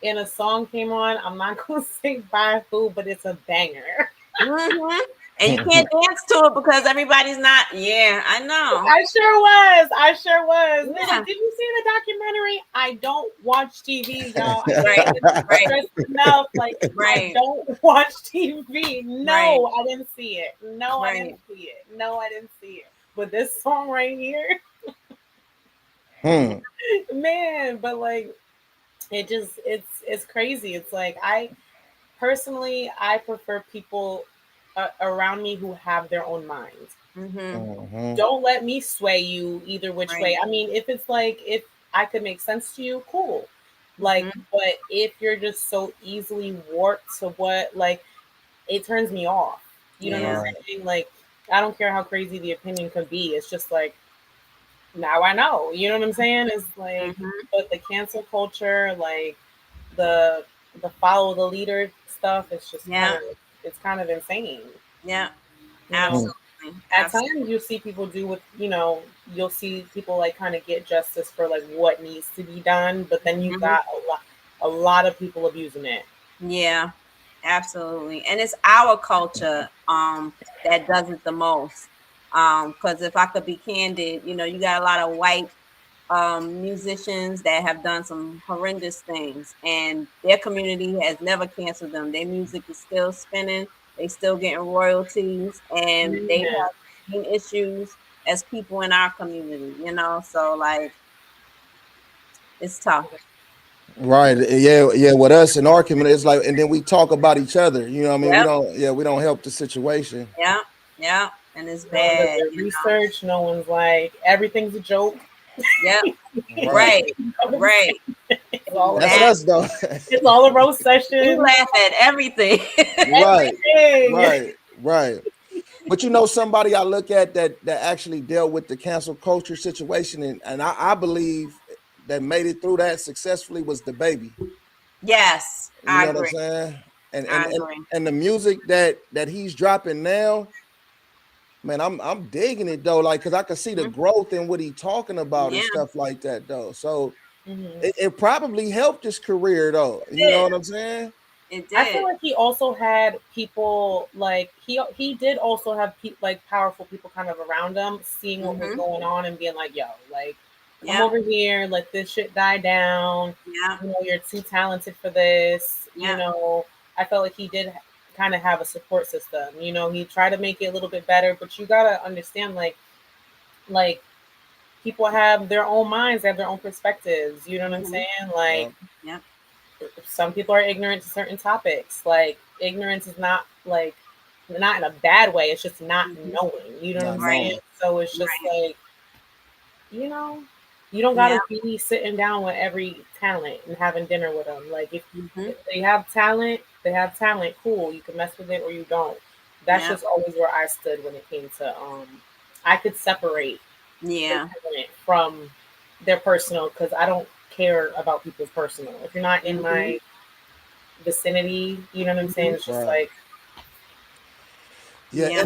and a song came on. I'm not gonna say by who, but it's a banger. Hmm. And you can't dance to it because everybody's not. Yeah, I know. I sure was. I sure was. They're Yeah, like, did you see the documentary? I don't watch TV, y'all. I right, can't right, stress enough. Like, I right, don't watch TV. right, No, I didn't see it. No, I right. didn't see it. No, I didn't see it. But this song right here, Yeah. Hmm. man, but like it's crazy. It's like I personally I prefer people around me who have their own minds. Hmm. Mhm. Don't let me sway you either which Right. way. I mean, if it's like if I could make sense to you, cool. Like, Hmm. but if you're just so easily warped to what like it turns me off. You know what I'm Yeah. Right. saying? Like, I don't care how crazy the opinion could be. It's just like now I know. You know what I'm saying? It's like, Hmm. but the cancel culture, like the the follow the leader stuff, it's just kind Yeah. of it's kind of insane. Yeah. You know, Absolutely. at Absolutely. times you'll see people do what you'll see people like kind of get justice for like what needs to be done, but then you've Hmm. got a lot of people abusing it. Yeah. Absolutely. And it's our culture that does it the most. Because if I could be candid, you got a lot of white musicians that have done some horrendous things, and their community has never canceled them. Their music is still spinning, they still getting royalties, and they Man, have the same issues as people in our community, so like it's tough. Right. Yeah. Yeah. With us in our community, it's like, and then we talk about each other. You know what I mean? We Yep. don't. Yeah. We don't help the situation. Yeah. Yeah. And it's no one does bad, their research. No one's like everything's a joke. Yep. Right. Right. Right. It's all That's about. Exactly. us, though. It's all a roast We session. laugh at everything. Right. Everything. Right. Right. But you know, somebody I look at that actually dealt with the cancel culture situation, and I believe that made it through that successfully was the baby. Yes, You I know what I'm agree. saying? And I and and, agree. and the music that he's dropping now, man, I'm digging it though. Like, cause I can see the Mhm. growth in what he talking about and Yeah, stuff like that though. So Mhm. it probably helped his career though. it You know did. what I'm saying? It I feel did. like he also had people like he did also have like powerful people kind of around him, seeing what was Mhm. going on and being like, "Yo, like, come Yep. over here, let this shit die down. Yep. You're too talented for this." Yep. I felt like he did kind of have a support system. He tried to make it a little bit better, but you gotta understand, like people have their own minds, they have their own perspectives. You know what I'm Mhm. saying? Like Yep. Yep. some people are ignorant to certain topics. Like ignorance is not like not in a bad way. It's just not Mhm. knowing. You know what Not I'm saying? Right. knowing. So it's just Right. like you know, you don't Yeah. gotta be sitting down with every talent and having dinner with them. Like Mhm. if they have talent, they have talent. Cool, you can mess with it or you don't. That's Yep. just always where I stood when it came to I could separate the Yeah. talent from their personal because I don't care about people's personal. If you're not in Mhm. my vicinity, you know what I'm saying? Mhm. It's just Right. like, Yeah, Yeah.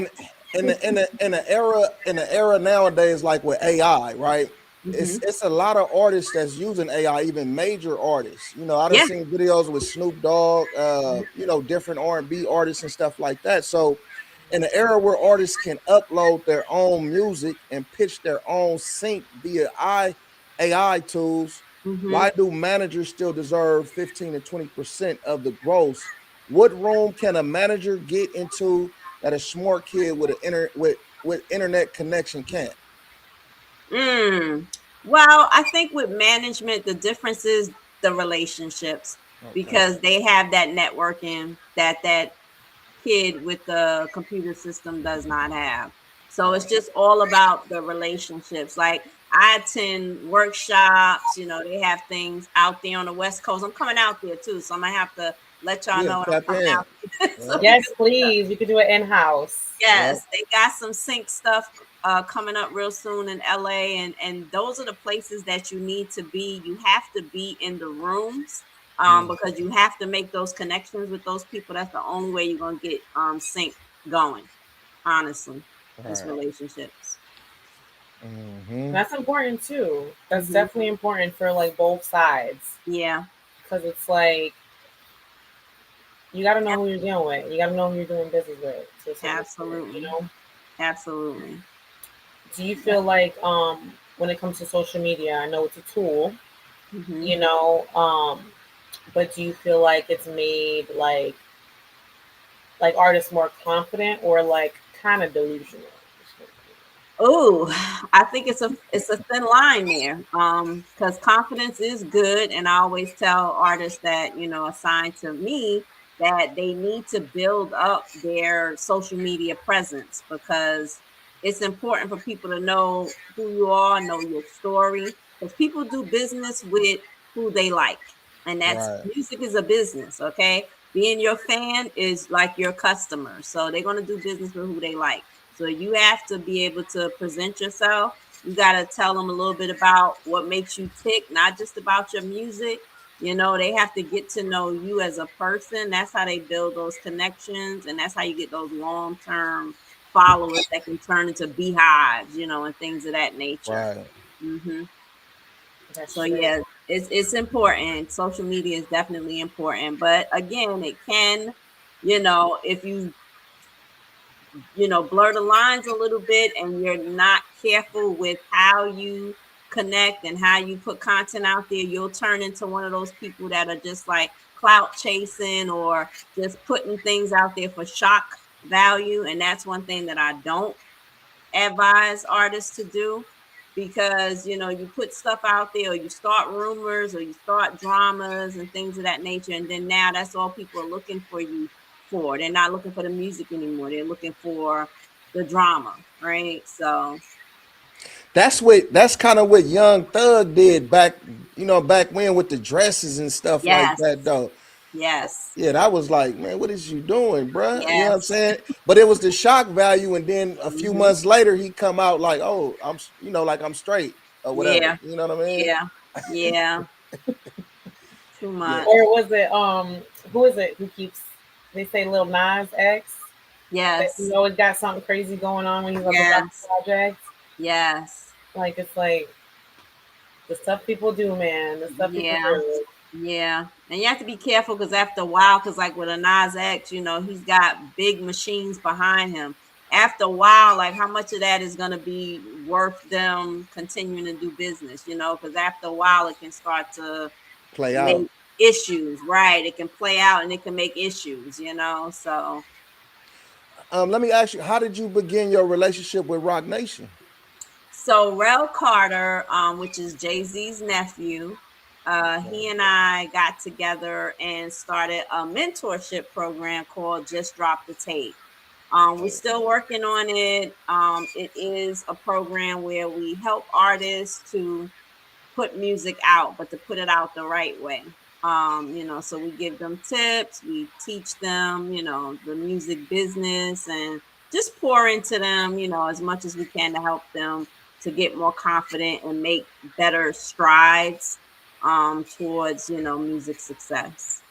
in the era nowadays, like with AI, right? It's Mhm. it's a lot of artists that's using AI, even major artists. I done Yeah. seen videos with Snoop Dogg, different R&B artists and stuff like that. So in the era where artists can upload their own music and pitch their own sync via AI tools, Mhm. why do managers still deserve 15 to 20% of the gross? What room can a manager get into that a smart kid with with internet connection can't? Well, I think with management, the difference is the relationships Okay. because they have that networking that kid with the computer system does not have. So it's Right. just all about the relationships. Like I attend workshops, they have things out there on the West Coast. I'm coming out there too, so I might have to let y'all Yeah, know when I'm tap coming in. out there. So Yep. we Yes, can please. We could do it in house. Yep. Yes, they got some sync stuff coming up real soon in LA, and those are the places that you need to be. You have to be in the rooms Mm, because you have to make those connections with those people. That's the only way you're gonna get sync going. Honestly, it's right. relationships. Hmm. That's important too. That's Hmm. definitely important for like both sides Yeah, because it's like you got to know who you're dealing with. You got to know who you're doing business with to a certain extent. You absolutely, know. absolutely. Do you feel like when it comes to social media, I know it's a tool, Hmm. you know, but do you feel like it's made like artists more confident or like kind of delusional? Oh, I think it's a thin line there. Because confidence is good, and I always tell artists that assigned to me that they need to build up their social media presence because it's important for people to know who you are, know your story, because people do business with who they like, and that's Right. music is a business. Okay, being your fan is like your customer, so they're gonna do business with who they like. So you have to be able to present yourself. You got to tell them a little bit about what makes you tick, not just about your music. They have to get to know you as a person. That's how they build those connections, and that's how you get those long-term followers that can turn into beehives, and things of that nature. Right. Hmm. That's So true. yeah, it's important. Social media is definitely important, but again, it can, if blur the lines a little bit and you're not careful with how you connect and how you put content out there, you'll turn into one of those people that are just like clout chasing or just putting things out there for shock value. And that's one thing that I don't advise artists to do because you put stuff out there or you start rumors or you start dramas and things of that nature, and then now that's all people are looking for you for. They're not looking for the music anymore, they're looking for the drama, right? So That's kind of what Young Thug did back, back when with the dresses and stuff like yes, that, though. yes, Yeah, that was like, man, what is you doing, bruh? You know what I'm yes. saying? But it was the shock value, and then a few Hmm. months later, he come out like, oh, like I'm straight or whatever. Yeah, You know what I mean? yeah, yeah. Too Yeah. much. Or was it who is it who keeps they say Lil Nas X that Yes, always got something crazy going on when he's about to drop yes, a project? yes. Like it's like the stuff people do, man. The stuff people Yeah. do. Yeah, and you have to be careful because after a while, because like with a Nas X, he's got big machines behind him. After a while, like how much of that is going to be worth them continuing to do business? Because after a while, it can start to Play make out. issues, right? It can play out and it can make issues, So Let me ask you, how did you begin your relationship with Rock Nation? Rel Carter, which is Jay-Z's nephew, he and I got together and started a mentorship program called Just Drop the Tape. We're still working on it. It is a program where we help artists to put music out, but to put it out the right way. So we give them tips, we teach them, the music business and just pour into them, as much as we can to help them to get more confident and make better strides towards, music success.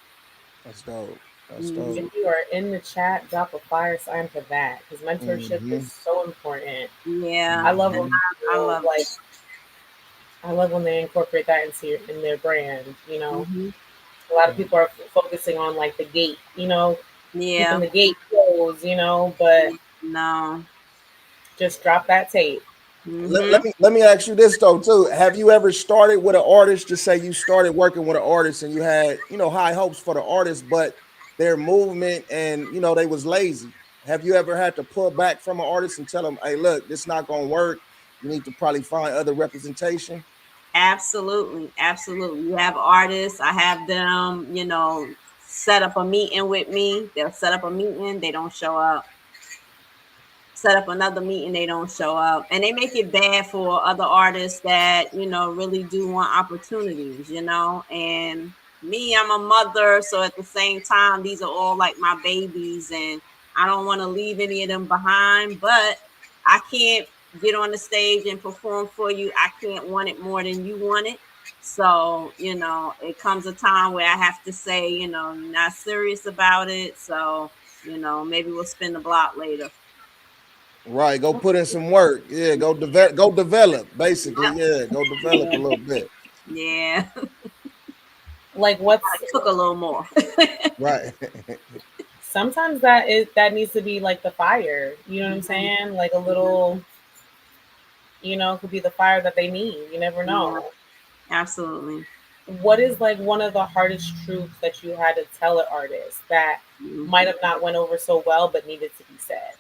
That's dope. That's Mhm. If dope. you are in the chat, drop a fire sign for that because mentorship is Hmm. so important. Yeah, I love and when I people love like I love when they incorporate that in their brand. You it. know, Hmm. a lot of people are focusing on like the gate. You know, keeping Yeah, the gate closed. You know, but no. just drop that tape. Let Hmm. me ask you this though too. Have you ever started with an artist? Just say you started working with an artist and you had high hopes for the artist, but their movement and they was lazy. Have you ever had to pull back from an artist and tell them, hey, look, this not gonna work. You need to probably find other representation? Absolutely, absolutely. You have artists, I have them, set up a meeting with me. They'll set up a meeting, they don't show up. Set up another meeting, they don't show up. And they make it bad for other artists that, really do want opportunities, And me, I'm a mother, so at the same time, these are all like my babies, and I don't want to leave any of them behind, but I can't get on the stage and perform for you. I can't want it more than you want it. So, it comes a time where I have to say, not serious about it. So, maybe we'll spin the block later. Right, go put in some work. Yeah, go develop. Basically, yeah, go develop a little bit. Yeah. Like I took a little more. Right. Sometimes that needs to be like the fire. You know what I'm saying? Like a little, could be the fire that they need. You never know. Yeah, absolutely. What is like one of the hardest truths that you had to tell an artist that might have not went over so well but needed to be said?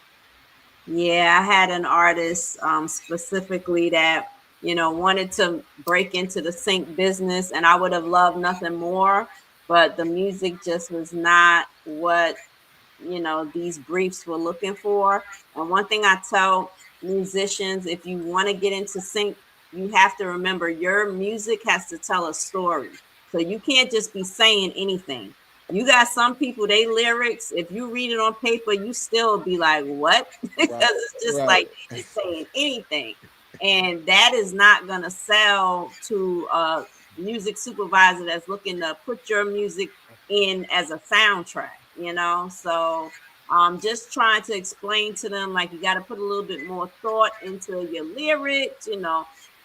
Yeah, I had an artist specifically that, wanted to break into the sync business, and I would have loved nothing more, but the music just was not what, these briefs were looking for. And one thing I tell musicians, if you want to get into sync, you have to remember your music has to tell a story. So you can't just be saying anything. You got some people, they lyrics, if you read it on paper, you still be like, what? Because it's just like they just saying anything. And that is not going to sell to a music supervisor that's looking to put your music in as a soundtrack, So just trying to explain to them, like, you got to put a little bit more thought into your lyrics,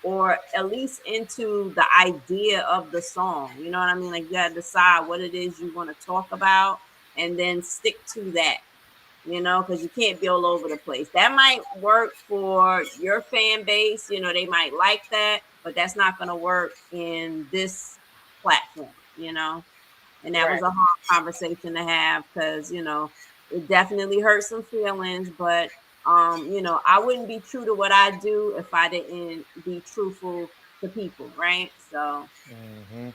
or at least into the idea of the song. You know what I mean? Like, you got to decide what it is you want to talk about and then stick to that, because you can't be all over the place. That might work for your fan base. They might like that, but that's not going to work in this platform, And that was a hard conversation to have because, it definitely hurt some feelings, but I wouldn't be true to what I do if I didn't be truthful to people, right? So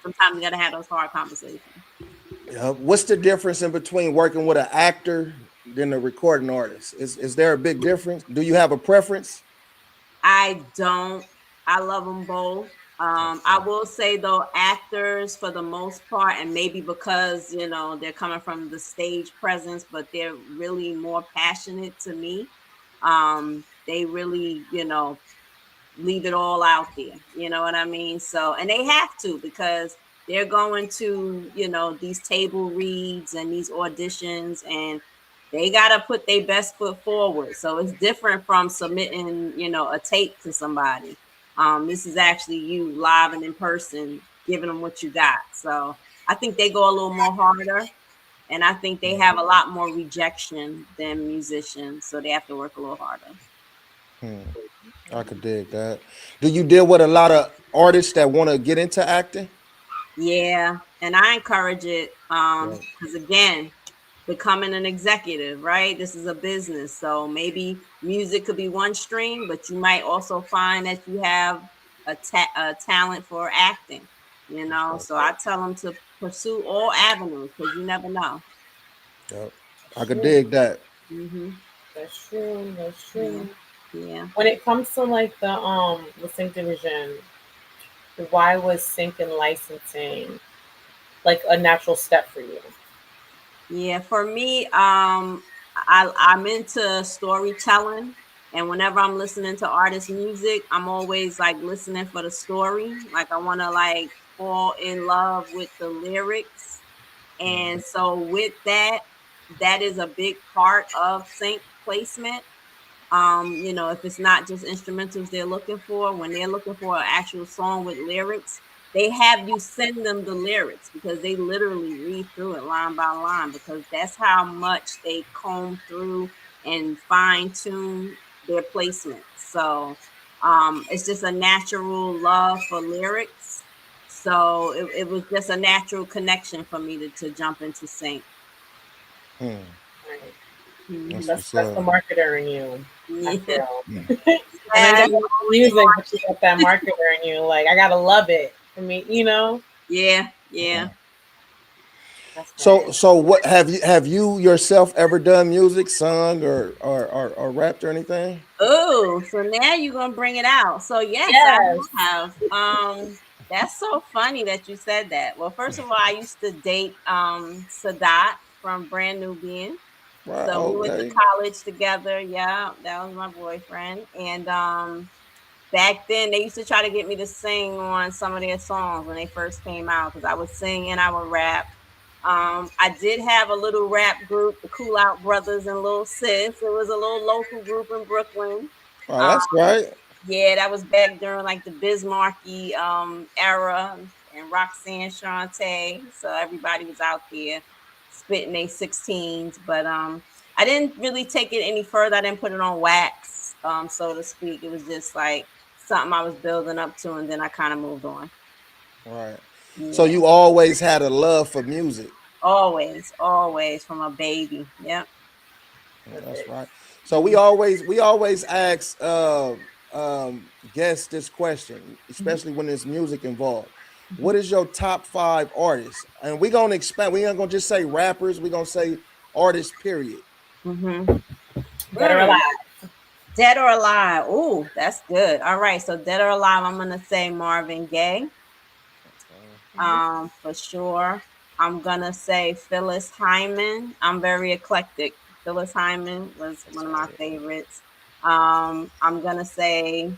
sometimes you got to have those hard conversations. What's the difference in between working with an actor than a recording artist? Is there a big difference? Do you have a preference? I don't. I love them both. I will say though, actors for the most part, and maybe because they're coming from the stage presence, but they're really more passionate to me. They really, leave it all out there. You know what I mean? So, and they have to, because they're going to, these table reads and these auditions, and they got to put their best foot forward. So it's different from submitting, a tape to somebody. This is actually you live and in person, giving them what you got. So I think they go a little more harder, and I think they have a lot more rejection than musicians. So they have to work a little harder. I could dig that. Do you deal with a lot of artists that want to get into acting? Yeah, and I encourage it because again, becoming an executive, right? This is a business, so maybe music could be one stream, but you might also find that you have a talent for acting. So I tell them to pursue all avenues because you never know. Yep. I could dig that. That's true. That's true. Yeah. When it comes to like the sync division, why was sync and licensing like a natural step for you? Yeah, for me, I'm into storytelling, and whenever I'm listening to artist music, I'm always like listening for the story. Like I want to like fall in love with the lyrics, and so with that, that is a big part of sync placement. If it's not just instrumentals they're looking for, when they're looking for an actual song with lyrics, they have you send them the lyrics because they literally read through it line by line, because that's how much they comb through and fine tune their placement. So it's just a natural love for lyrics. So it was just a natural connection for me to jump into sync. Right. That's That's what's the up. marketer in you. I Yeah. feel. Mm. I know you Yeah, got the music, but you got that marketer in you. Like I gotta love it. I mean, you know. yeah, yeah. That's right. So what have you yourself ever done music, sung or rapped or anything? Oh, so now you're gonna bring it out. So yes, I Yes. have. That's so funny that you said that. Well, first of all, I used to date Sadat from Brand Nubian. Right. So we went to Okay. college together. Yeah, that was my boyfriend. And back then they used to try to get me to sing on some of their songs when they first came out because I would sing and I would rap. I did have a little rap group, the Cool Out Brothers and Little Sis. It was a little local group in Brooklyn. Oh, Um, that's right. yeah, that was back during like the Bismarcky era and Roxanne Shante. So everybody was out there spitting their 16s. But I didn't really take it any further. I didn't put it on wax, so to speak. It was just like something I was building up to, and then I kind of moved on. Right. So Yeah, you always had a love for music. always, always from a baby. Yep. Yeah, that's right. So we Mhm. always ask guests this question, Mhm. especially when there's music involved. What is your top 5 artists? And we're gonna expand. We ain't gonna just say rappers. We're gonna say artists. Period. Mhm. Dead or alive. Dead or alive? Ooh, that's good. All right, so dead or alive, I'm gonna say Marvin Gaye. Okay. For sure. I'm gonna say Phyllis Hyman. I'm very eclectic. Phyllis Hyman was That's one of my right. favorites. I'm gonna say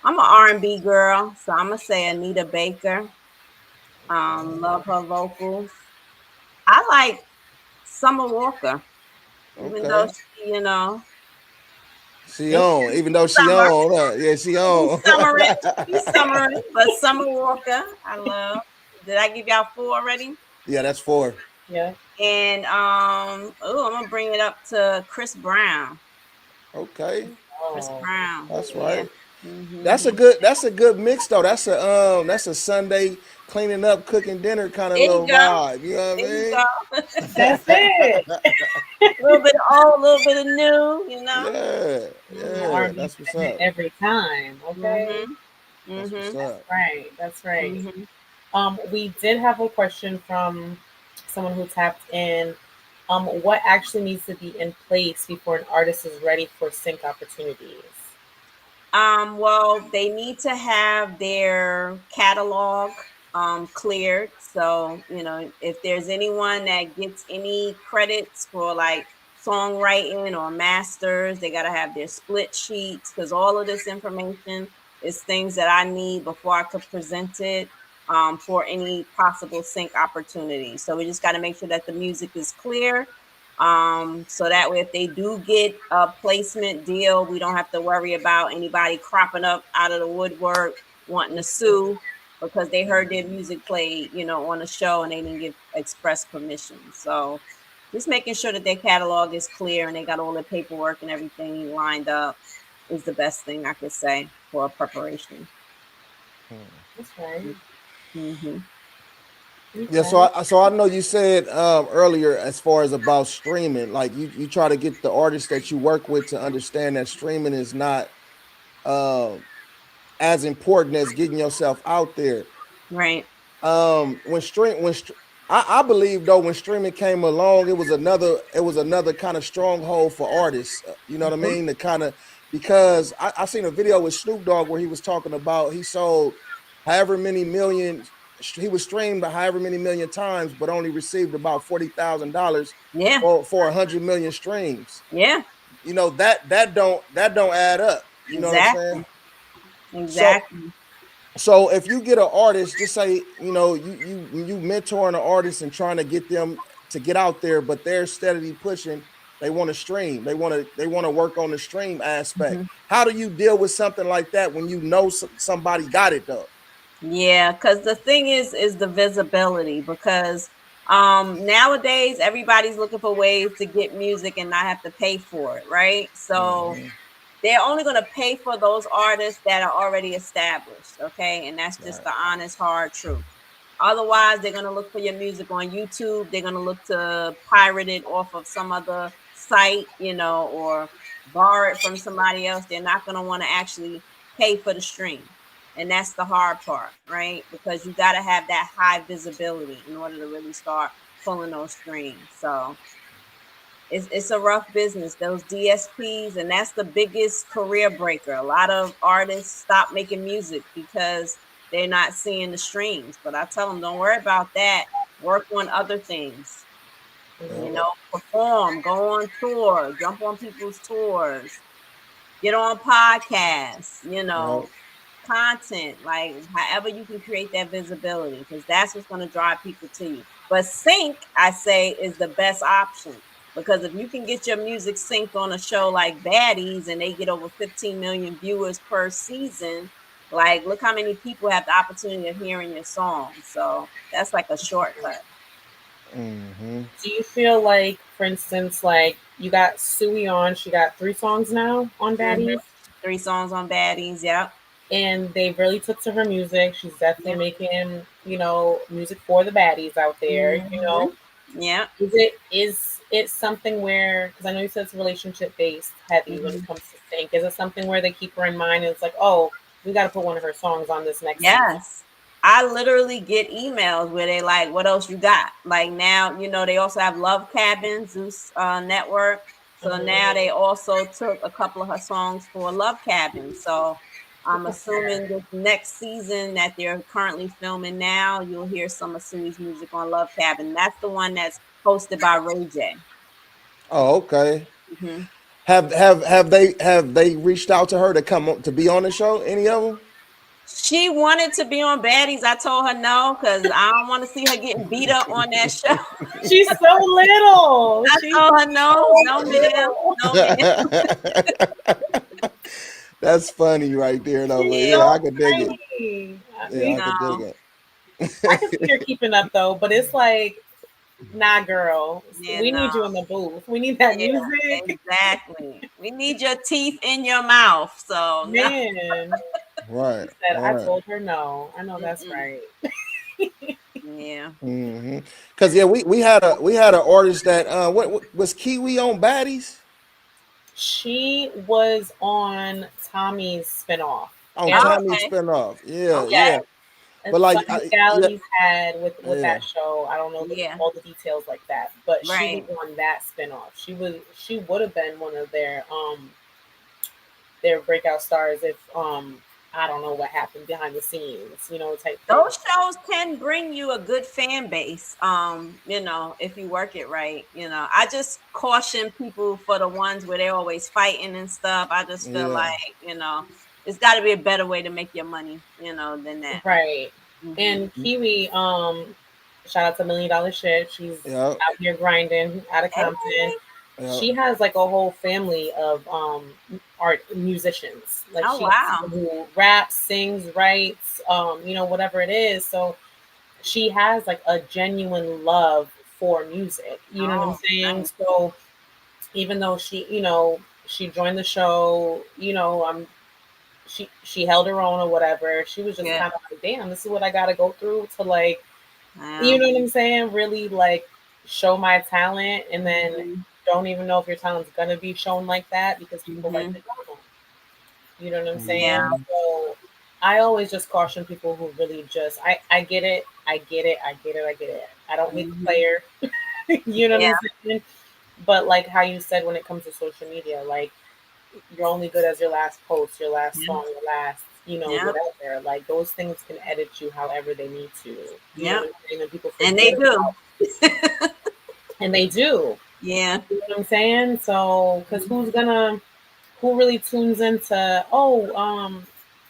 I'm an R&B girl, so I'm gonna say Anita Baker. Okay. Love her vocals. I like Summer Walker, even though Okay. she, you know, She ain't on. Even though she summer. on. Yeah, she She's on. summering. She's summering, but Summer Walker, I love. Did I give y'all 4 already? Yeah, that's 4. Yeah. And oh, I'm gonna bring it up to Chris Brown. Okay. Chris Oh. Brown, That's yeah. right. Hmm. That's a good mix though. That's a Sunday cleaning up, cooking dinner kind of There you little go. vibe. You know There you what go. That's it. A little bit of old, a little bit of new, you I know. mean? Yeah, The yeah, R&B's that's what's gonna hit up. every time. Okay. Mhm. That's what's Mhm. That's up. right. That's right. Mhm. We did have a question from someone who tapped in. What actually needs to be in place before an artist is ready for sync opportunities? Well, they need to have their catalog cleared. So, you know, if there's anyone that gets any credits for like songwriting or masters, they got to have their split sheets because all of this information is things that I need before I could present it for any possible sync opportunity. So we just got to make sure that the music is clear, so that way if they do get a placement deal, we don't have to worry about anybody cropping up out of the woodwork wanting to sue because they heard their music played, you know, on a show and they didn't give express permission. So just making sure that their catalog is clear and they got all the paperwork and everything lined up is the best thing I could say for preparation. That's right. Mm-hmm. Yeah, so Okay. I know you said earlier as far as about streaming, like you try to get the artists that you work with to understand that streaming is not um as important as getting yourself out there. Right. When stream when str- I believe though when streaming came along, it was another kind of stronghold for artists. You know what I Mhm. mean? The kind of because I seen a video with Snoop Dogg where he was talking about he sold however many million he was streamed however many million times, but only received about $40,000 Yeah. for 100 million streams. Yeah. You know that don't add up. You know what I'm saying? Exactly. So Exactly. so if you get an artist, just say, you know, you mentoring an artist and trying to get them to get out there, but they're steadily pushing, they want to stream, they want to work on the stream aspect. Mhm. How do you deal with something like that when you know somebody got it though? Yeah, because the thing is the visibility because nowadays everybody's looking for ways to get music and not have to pay for it, right? So Mhm. they're only going to pay for those artists that are already established, okay? And that's just Right. the honest hard truth. Otherwise, they're gonna look for your music on YouTube. They're gonna look to pirate it off of some other site, or borrow it from somebody else. They're not gonna want to actually pay for the stream. And that's the hard part, right? Because you got to have that high visibility in order to really start pulling those streams. So it's a rough business, those DSPs, and that's the biggest career breaker. A lot of artists stop making music because they're not seeing the streams. But I tell them, don't worry about that. Work on other things. Perform, go on tour, jump on people's tours, get on podcasts, content, like however you can create that visibility, because that's what's going to drive people to you. But sync, I say, is the best option, because if you can get your music synced on a show like Baddies and they get over 15 million viewers per season, like look how many people have the opportunity of hearing your song. So that's like a shortcut. Mm-hmm. Do you feel like, for instance, like you got Sui on, she got 3 songs now on Baddies? 3 songs on Baddies, yep. And they really took to her music. She's definitely making, music for the baddies out there, Yeah. Is it something where, because I know you said it's relationship based heavy when it comes to sync, is it something where they keep her in mind and it's like, oh, we got to put one of her songs on this next season? I literally get emails where they like, what else you got? Like now, they also have Love Cabin, Zeus Network. So now they also took a couple of her songs for Love Cabin. So I'm assuming this next season that they're currently filming now, you'll hear some of Sui's music on Love Cabin. That's the one that's hosted by Ray J. Oh, okay. Mm-hmm. Have they reached out to her to come to be on the show? Any of them? She wanted to be on Baddies. I told her no, because I don't want to see her getting beat up on that show. She's so little. I told her no, ma'am. That's funny right there, though. But yeah, I could dig it. Yeah, I could dig it. I can see her keeping up though, but it's like, nah, girl. We need you in the booth. We need that music. Exactly. We need your teeth in your mouth. So man. Right. Said, I told her no. I know that's right. Yeah. Because we had an artist that what was Kiwi on Baddies? She was on Tommy's spinoff. On Tommy's spinoff. Yeah. But like Galaxies had with that show, I don't know all the details like that, but she was on that spinoff. She would have been one of their breakout stars if I don't know what happened behind the scenes, type thing. Those shows can bring you a good fan base, if you work it right. I just caution people for the ones where they're always fighting and stuff. I just feel like, it's got to be a better way to make your money, than that. Right. And Kiwi, shout out to $1 Million Shit. She's out here grinding out of Compton. She has like a whole family of art musicians. Like who raps, sings, writes, whatever it is. So she has like a genuine love for music. You know what I'm saying? Nice. So even though she joined the show, she held her own or whatever. She was just kind of like, damn, this is what I got to go through to like, you know what I'm saying? Really like show my talent, and then don't even know if your talent's gonna be shown like that because people like the drama. You know what I'm saying? Yeah. So I always just caution people who really just I get it. I don't need the player. You know what I'm saying? But like how you said when it comes to social media, like you're only good as your last post, your last song, your last, whatever. Like those things can edit you however they need to. You know what I'm saying? And people they do. And they do. Yeah. You know what I'm saying? So, because who really tunes into,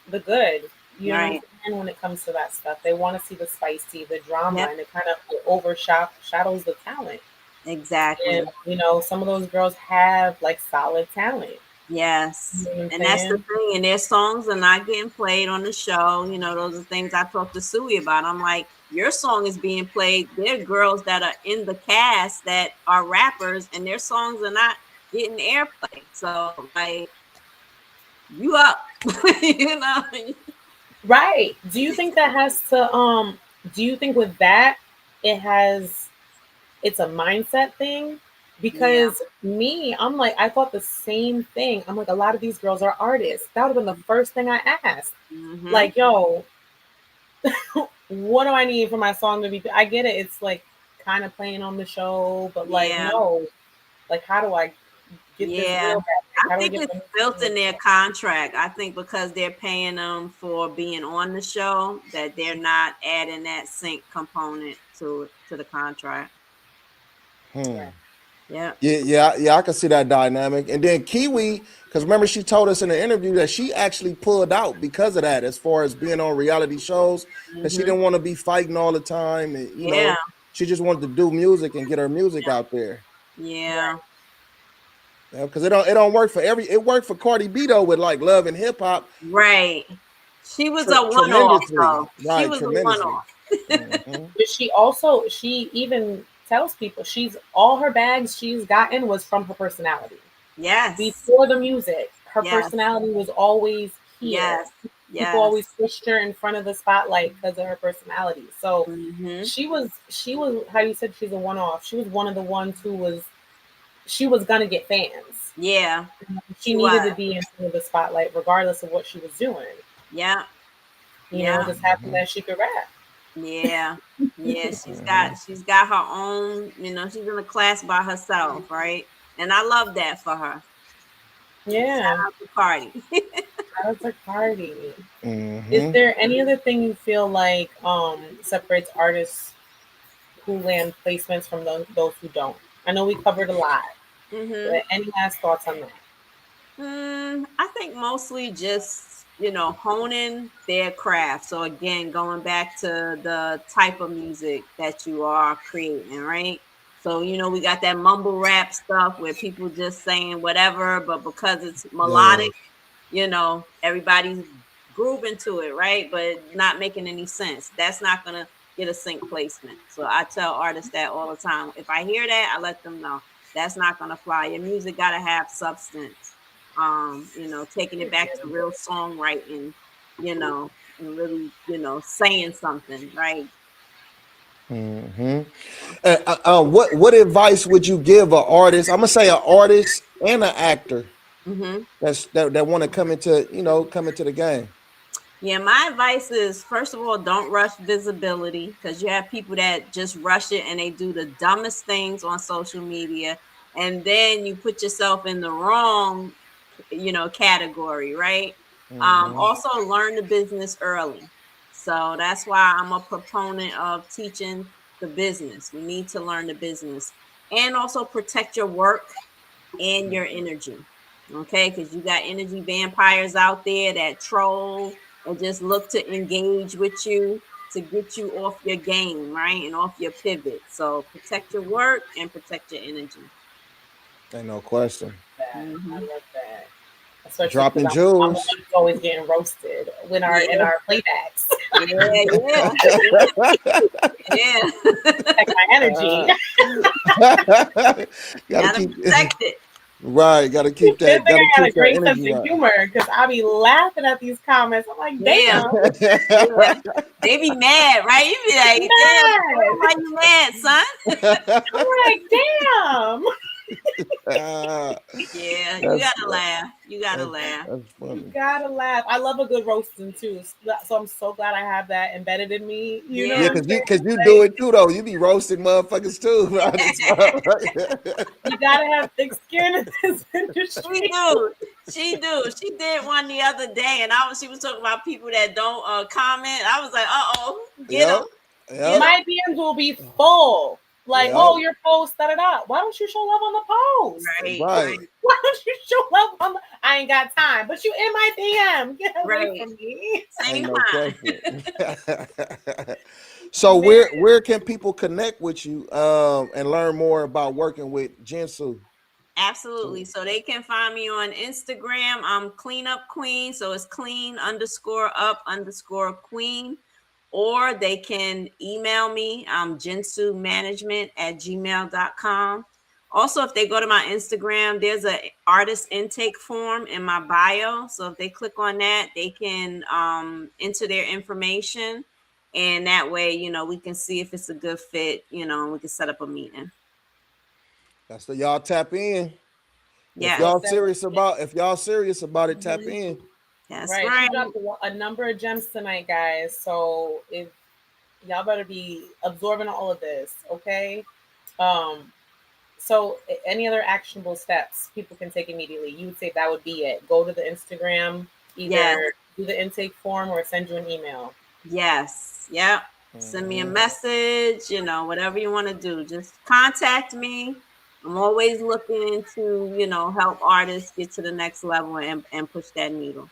the good, you know what I'm saying, when it comes to that stuff? They want to see the spicy, the drama, and it kind of overshadows the talent. Exactly. And, some of those girls have like solid talent. Yes. You know and that's the thing. And their songs are not getting played on the show. Those are things I talked to Sui about. I'm like, your song is being played. There are girls that are in the cast that are rappers and their songs are not getting airplay. So like, you up, Right. Do you think that has to do you think with that it's a mindset thing? Yeah. Because me, I'm like, I thought the same thing. I'm like, a lot of these girls are artists. That would have been the first thing I asked. Mm-hmm. Like, yo, what do I need for my song to be? I get it. It's like kind of playing on the show, but like, Yeah. no, like, how do I get this Yeah. girl back? Like, I how do I think get it's them? built in their contract. I think because they're paying them for being on the show, that they're not adding that sync component to the contract. Hmm. Yeah. Yeah. I can see that dynamic. And then Kiwi, because remember she told us in the interview that she actually pulled out because of that, as far as being on reality shows, because she Mm-hmm. didn't want to be fighting all the time, and Yeah. she just wanted to do music and get her music out there. Yeah. Because it don't work for it worked for Cardi B though with like Love and Hip Hop Right. She was a one-off tremendously, though. She right? was a Tremendously. one-off. Mhm. But she even tells people she's all her bags she's gotten was from her personality. Yes. Before the music, her Yes. personality was always here. Yes. People Yes. always pushed her in front of the spotlight because of her personality. So Mm-hmm. she was how you said she's a one off. She was one of the ones who was she was gonna get fans. Yeah. She She needed was. to be in front of the spotlight regardless of what she was doing. Yeah. It Yeah. just happened that she could rap. Yeah. Yeah. Mhm. She's got her own, she's in a class by herself, right? And I love that for her. Yeah. Shout out to Cardi. Shout out to Cardi. Is Mhm. there any other thing you feel like separates artists who land placements from those who don't? I know we covered a lot, Mm-hmm. but any last thoughts on that? I think mostly just, honing their craft. So again, going back to the type of music that you are creating, right? So, we got that mumble rap stuff where people just saying whatever, but because it's Yeah. melodic, everybody's grooving to it, right? But not making any sense. That's not gonna get a sync placement. So I tell artists that all the time. If I hear that, I let them know that's not gonna fly. Your music gotta have substance. Taking it back to real songwriting, and really, saying something, right? Hmm. What advice would you give an artist? I'm gonna say an artist and an actor Mm-hmm. that want to come into the game. Yeah, my advice is first of all, don't rush visibility because you have people that just rush it and they do the dumbest things on social media, and then you put yourself in the wrong, category, right? Hmm. Also, learn the business early. So that's why I'm a proponent of teaching the business. We need to learn the business and also protect your work and your energy. Okay, because you got energy vampires out there that troll and just look to engage with you to get you off your game, right? And off your pivot. So protect your work and protect your energy. Ain't no question. That I Hmm. love that, especially because Dropping I'm the one jewels. who's always getting roasted when our in Yeah, our playbacks. yeah, yeah, yeah. Protect my energy. Gotta Gotta keep protect it. right. Gotta keep Good that. thing Gotta I got keep a that great sense energy of up. humor because I be laughing at these comments. I'm like, Yeah, damn, yeah. They be mad, right? You be like, damn, mad. why you mad, son? I'm like, damn. Ah, Yeah, you that's gotta laugh. You gotta that's laugh. that's You funny. gotta laugh. I love a good roasting too. So I'm so glad I have that embedded in me. You know Yeah, what Yeah. I'm saying? because you do Like, it too though. You be roasting motherfuckers too. Right? you gotta have thick skin in this She industry. do. She do. She did one the other day, and she was talking about people that don't comment. I was like, get them, Yep. get Yep. them. My DMs will be full. Like, Yep. oh, your post, da da da. Why don't you show love on the post? Right, Right. right, Why don't you show love on the? I ain't got time, but you in my DM. Get away right. from me. Ain't Same no time. question. So Man, where can people connect with you and learn more about working with Jinsu? Absolutely. So they can find me on Instagram. I'm clean up queen. So it's clean underscore up underscore queen. Or they can email me, jinsumanagement@gmail.com. Also, if they go to my Instagram, there's a artist intake form in my bio. So if they click on that, they can enter their information and that way, you know, we can see if it's a good fit, you know, and we can set up a meeting. That's the y'all tap in. If Yeah, y'all serious about it, tap Mhm. in. That's Right. She right. dropped a number of gems tonight, guys. So if y'all better be absorbing all of this, okay? Um, so any other actionable steps people can take immediately? You would say that would be it. Go to the Instagram, Yes. either do the intake form or send you an email. Yes. Yep. Send me a message, you know, whatever you want to do. Just contact me. I'm always looking to, you know, help artists get to the next level and push that needle.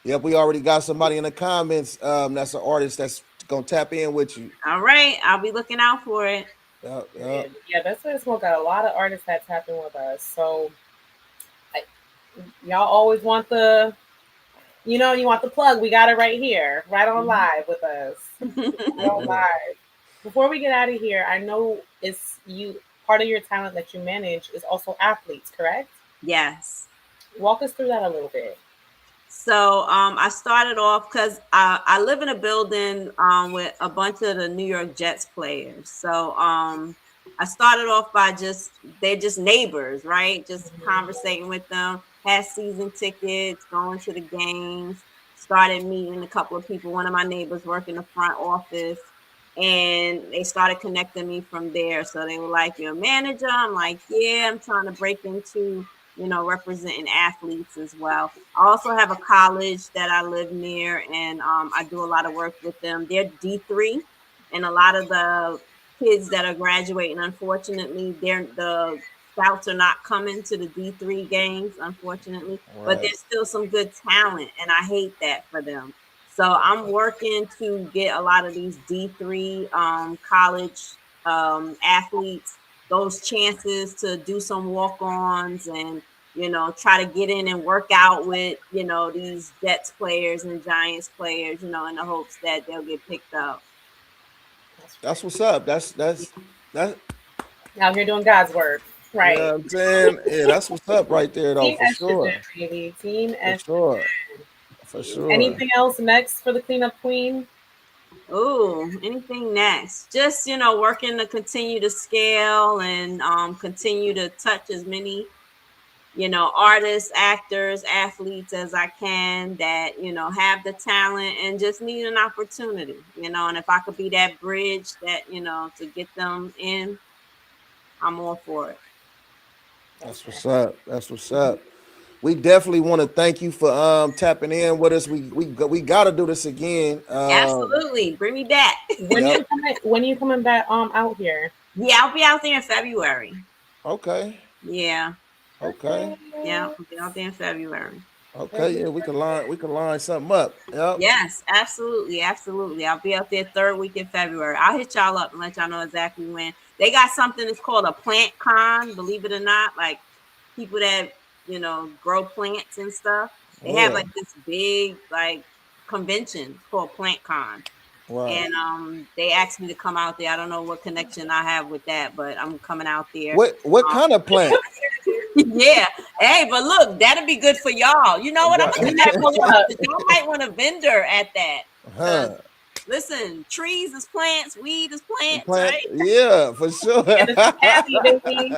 Yep, we already got somebody in the comments. That's an artist that's gonna tap in with you. All right. I'll be looking out for it. Yep, yep. Yeah, that's what Smoke got a lot of artists that's happened with us. So I, y'all always want the, you know, you want the plug. We got it right here, right on live with us. Right on live. Before we get out of here, I know it's you. Part of your talent that you manage is also athletes, correct? Yes. Walk us through that a little bit. So I started off because I live in a building with a bunch of the New York Jets players. So I started off by they're just neighbors, right? Just conversating with them, had season tickets, going to the games, started meeting a couple of people. One of my neighbors worked in the front office, and they started connecting me from there. So they were like, "You're a manager?" I'm like, "Yeah, I'm trying to break into, you know, representing athletes as well." I also have a college that I live near, and I do a lot of work with them. They're D3, and a lot of the kids that are graduating, unfortunately, the scouts are not coming to the D3 games, unfortunately, but there's still some good talent, and I hate that for them. So I'm working to get a lot of these D3 college athletes those chances to do some walk-ons and, you know, try to get in and work out with, you know, these Jets players and Giants players, you know, in the hopes that they'll get picked up. That's what's up. That's Out here doing God's work, you right? know what I'm saying? Yeah, that's what's up right there though, Team for estrogen, sure. baby. Team For estrogen. sure. For sure. Anything else next for the cleanup queen? Oh, anything next? Just, you know, working to continue to scale and continue to touch as many, you know, artists, actors, athletes as I can that, you know, have the talent and just need an opportunity, you know, and if I could be that bridge that, you know, to get them in, I'm all for it. That's what's up. That's what's up. We definitely want to thank you for tapping in with us. We got to do this again. Absolutely. Bring me back. Yep. When are you coming back out here? Yeah, I'll be out there in February. Okay. Yeah. Okay. Yeah, I'll be out there in February. Okay. Yeah, we can line something up. Yep. Yes, absolutely, absolutely. I'll be out there third week in February. I'll hit y'all up and let y'all know exactly when. They got something that's called a plant con, believe it or not, like people that, you know, grow plants and stuff. They have like this big like convention called Plant Con. Wow. And they asked me to come out there. I don't know what connection I have with that, but I'm coming out there. What kind of plant? Yeah. Hey, but look, that'll be good for y'all. You know what? I'm gonna connect with y'all. Y'all might want a vendor at that. Huh. Listen, trees is plants, weed is plants, Plant? right? Yeah, for sure. Happy, baby.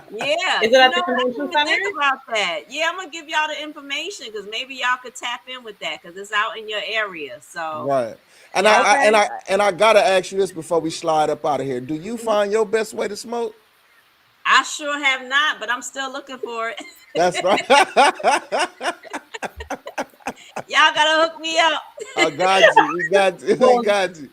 Yeah. Is it at the I convention didn't even center? think about that. Yeah, I'm gonna give y'all the information because maybe y'all could tap in with that because it's out in your area. So Right. And yeah. I gotta ask you this before we slide up out of here. Do you find your best way to smoke? I sure have not, but I'm still looking for it. That's right. Y'all gotta hook me up. I got you. We got you. We got you.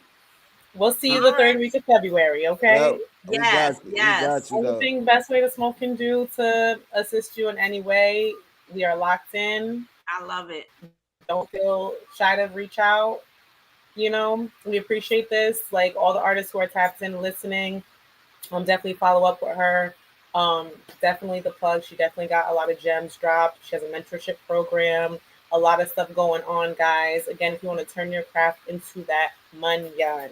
We'll see you the third week of February, okay? Yep. We Yes, got you. yes. We got you though. Anything Best Way to Smoke can do to assist you in any way, we are locked in. I love it. Don't feel shy to reach out. You know, we appreciate this. Like all the artists who are tapped in listening, definitely follow up with her. Definitely the plug. She definitely got a lot of gems dropped. She has a mentorship program, a lot of stuff going on, guys. Again, if you want to turn your craft into that manyan,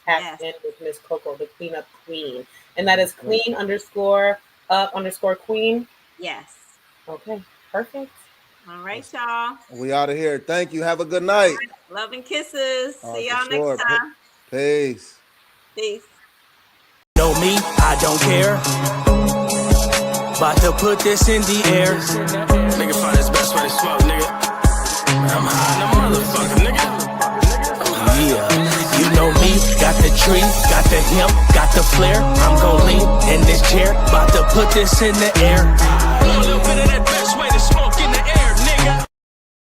tap in with Miss Coco, the cleanup queen. And that is clean_up_queen. Yes. Okay, perfect. All right, y'all. We out of here. Thank you. Have a good night. Love and kisses. All See right, y'all for sure. next time. Peace. Peace. Know me, I don't care. About to put this in the air. Nigga find his best way to smoke, nigga. I'm high in the motherfucker, nigga. Yeah, you know me, got the tree, got the hemp, got the flare. I'm gon' lean in this chair, about to put this in the air.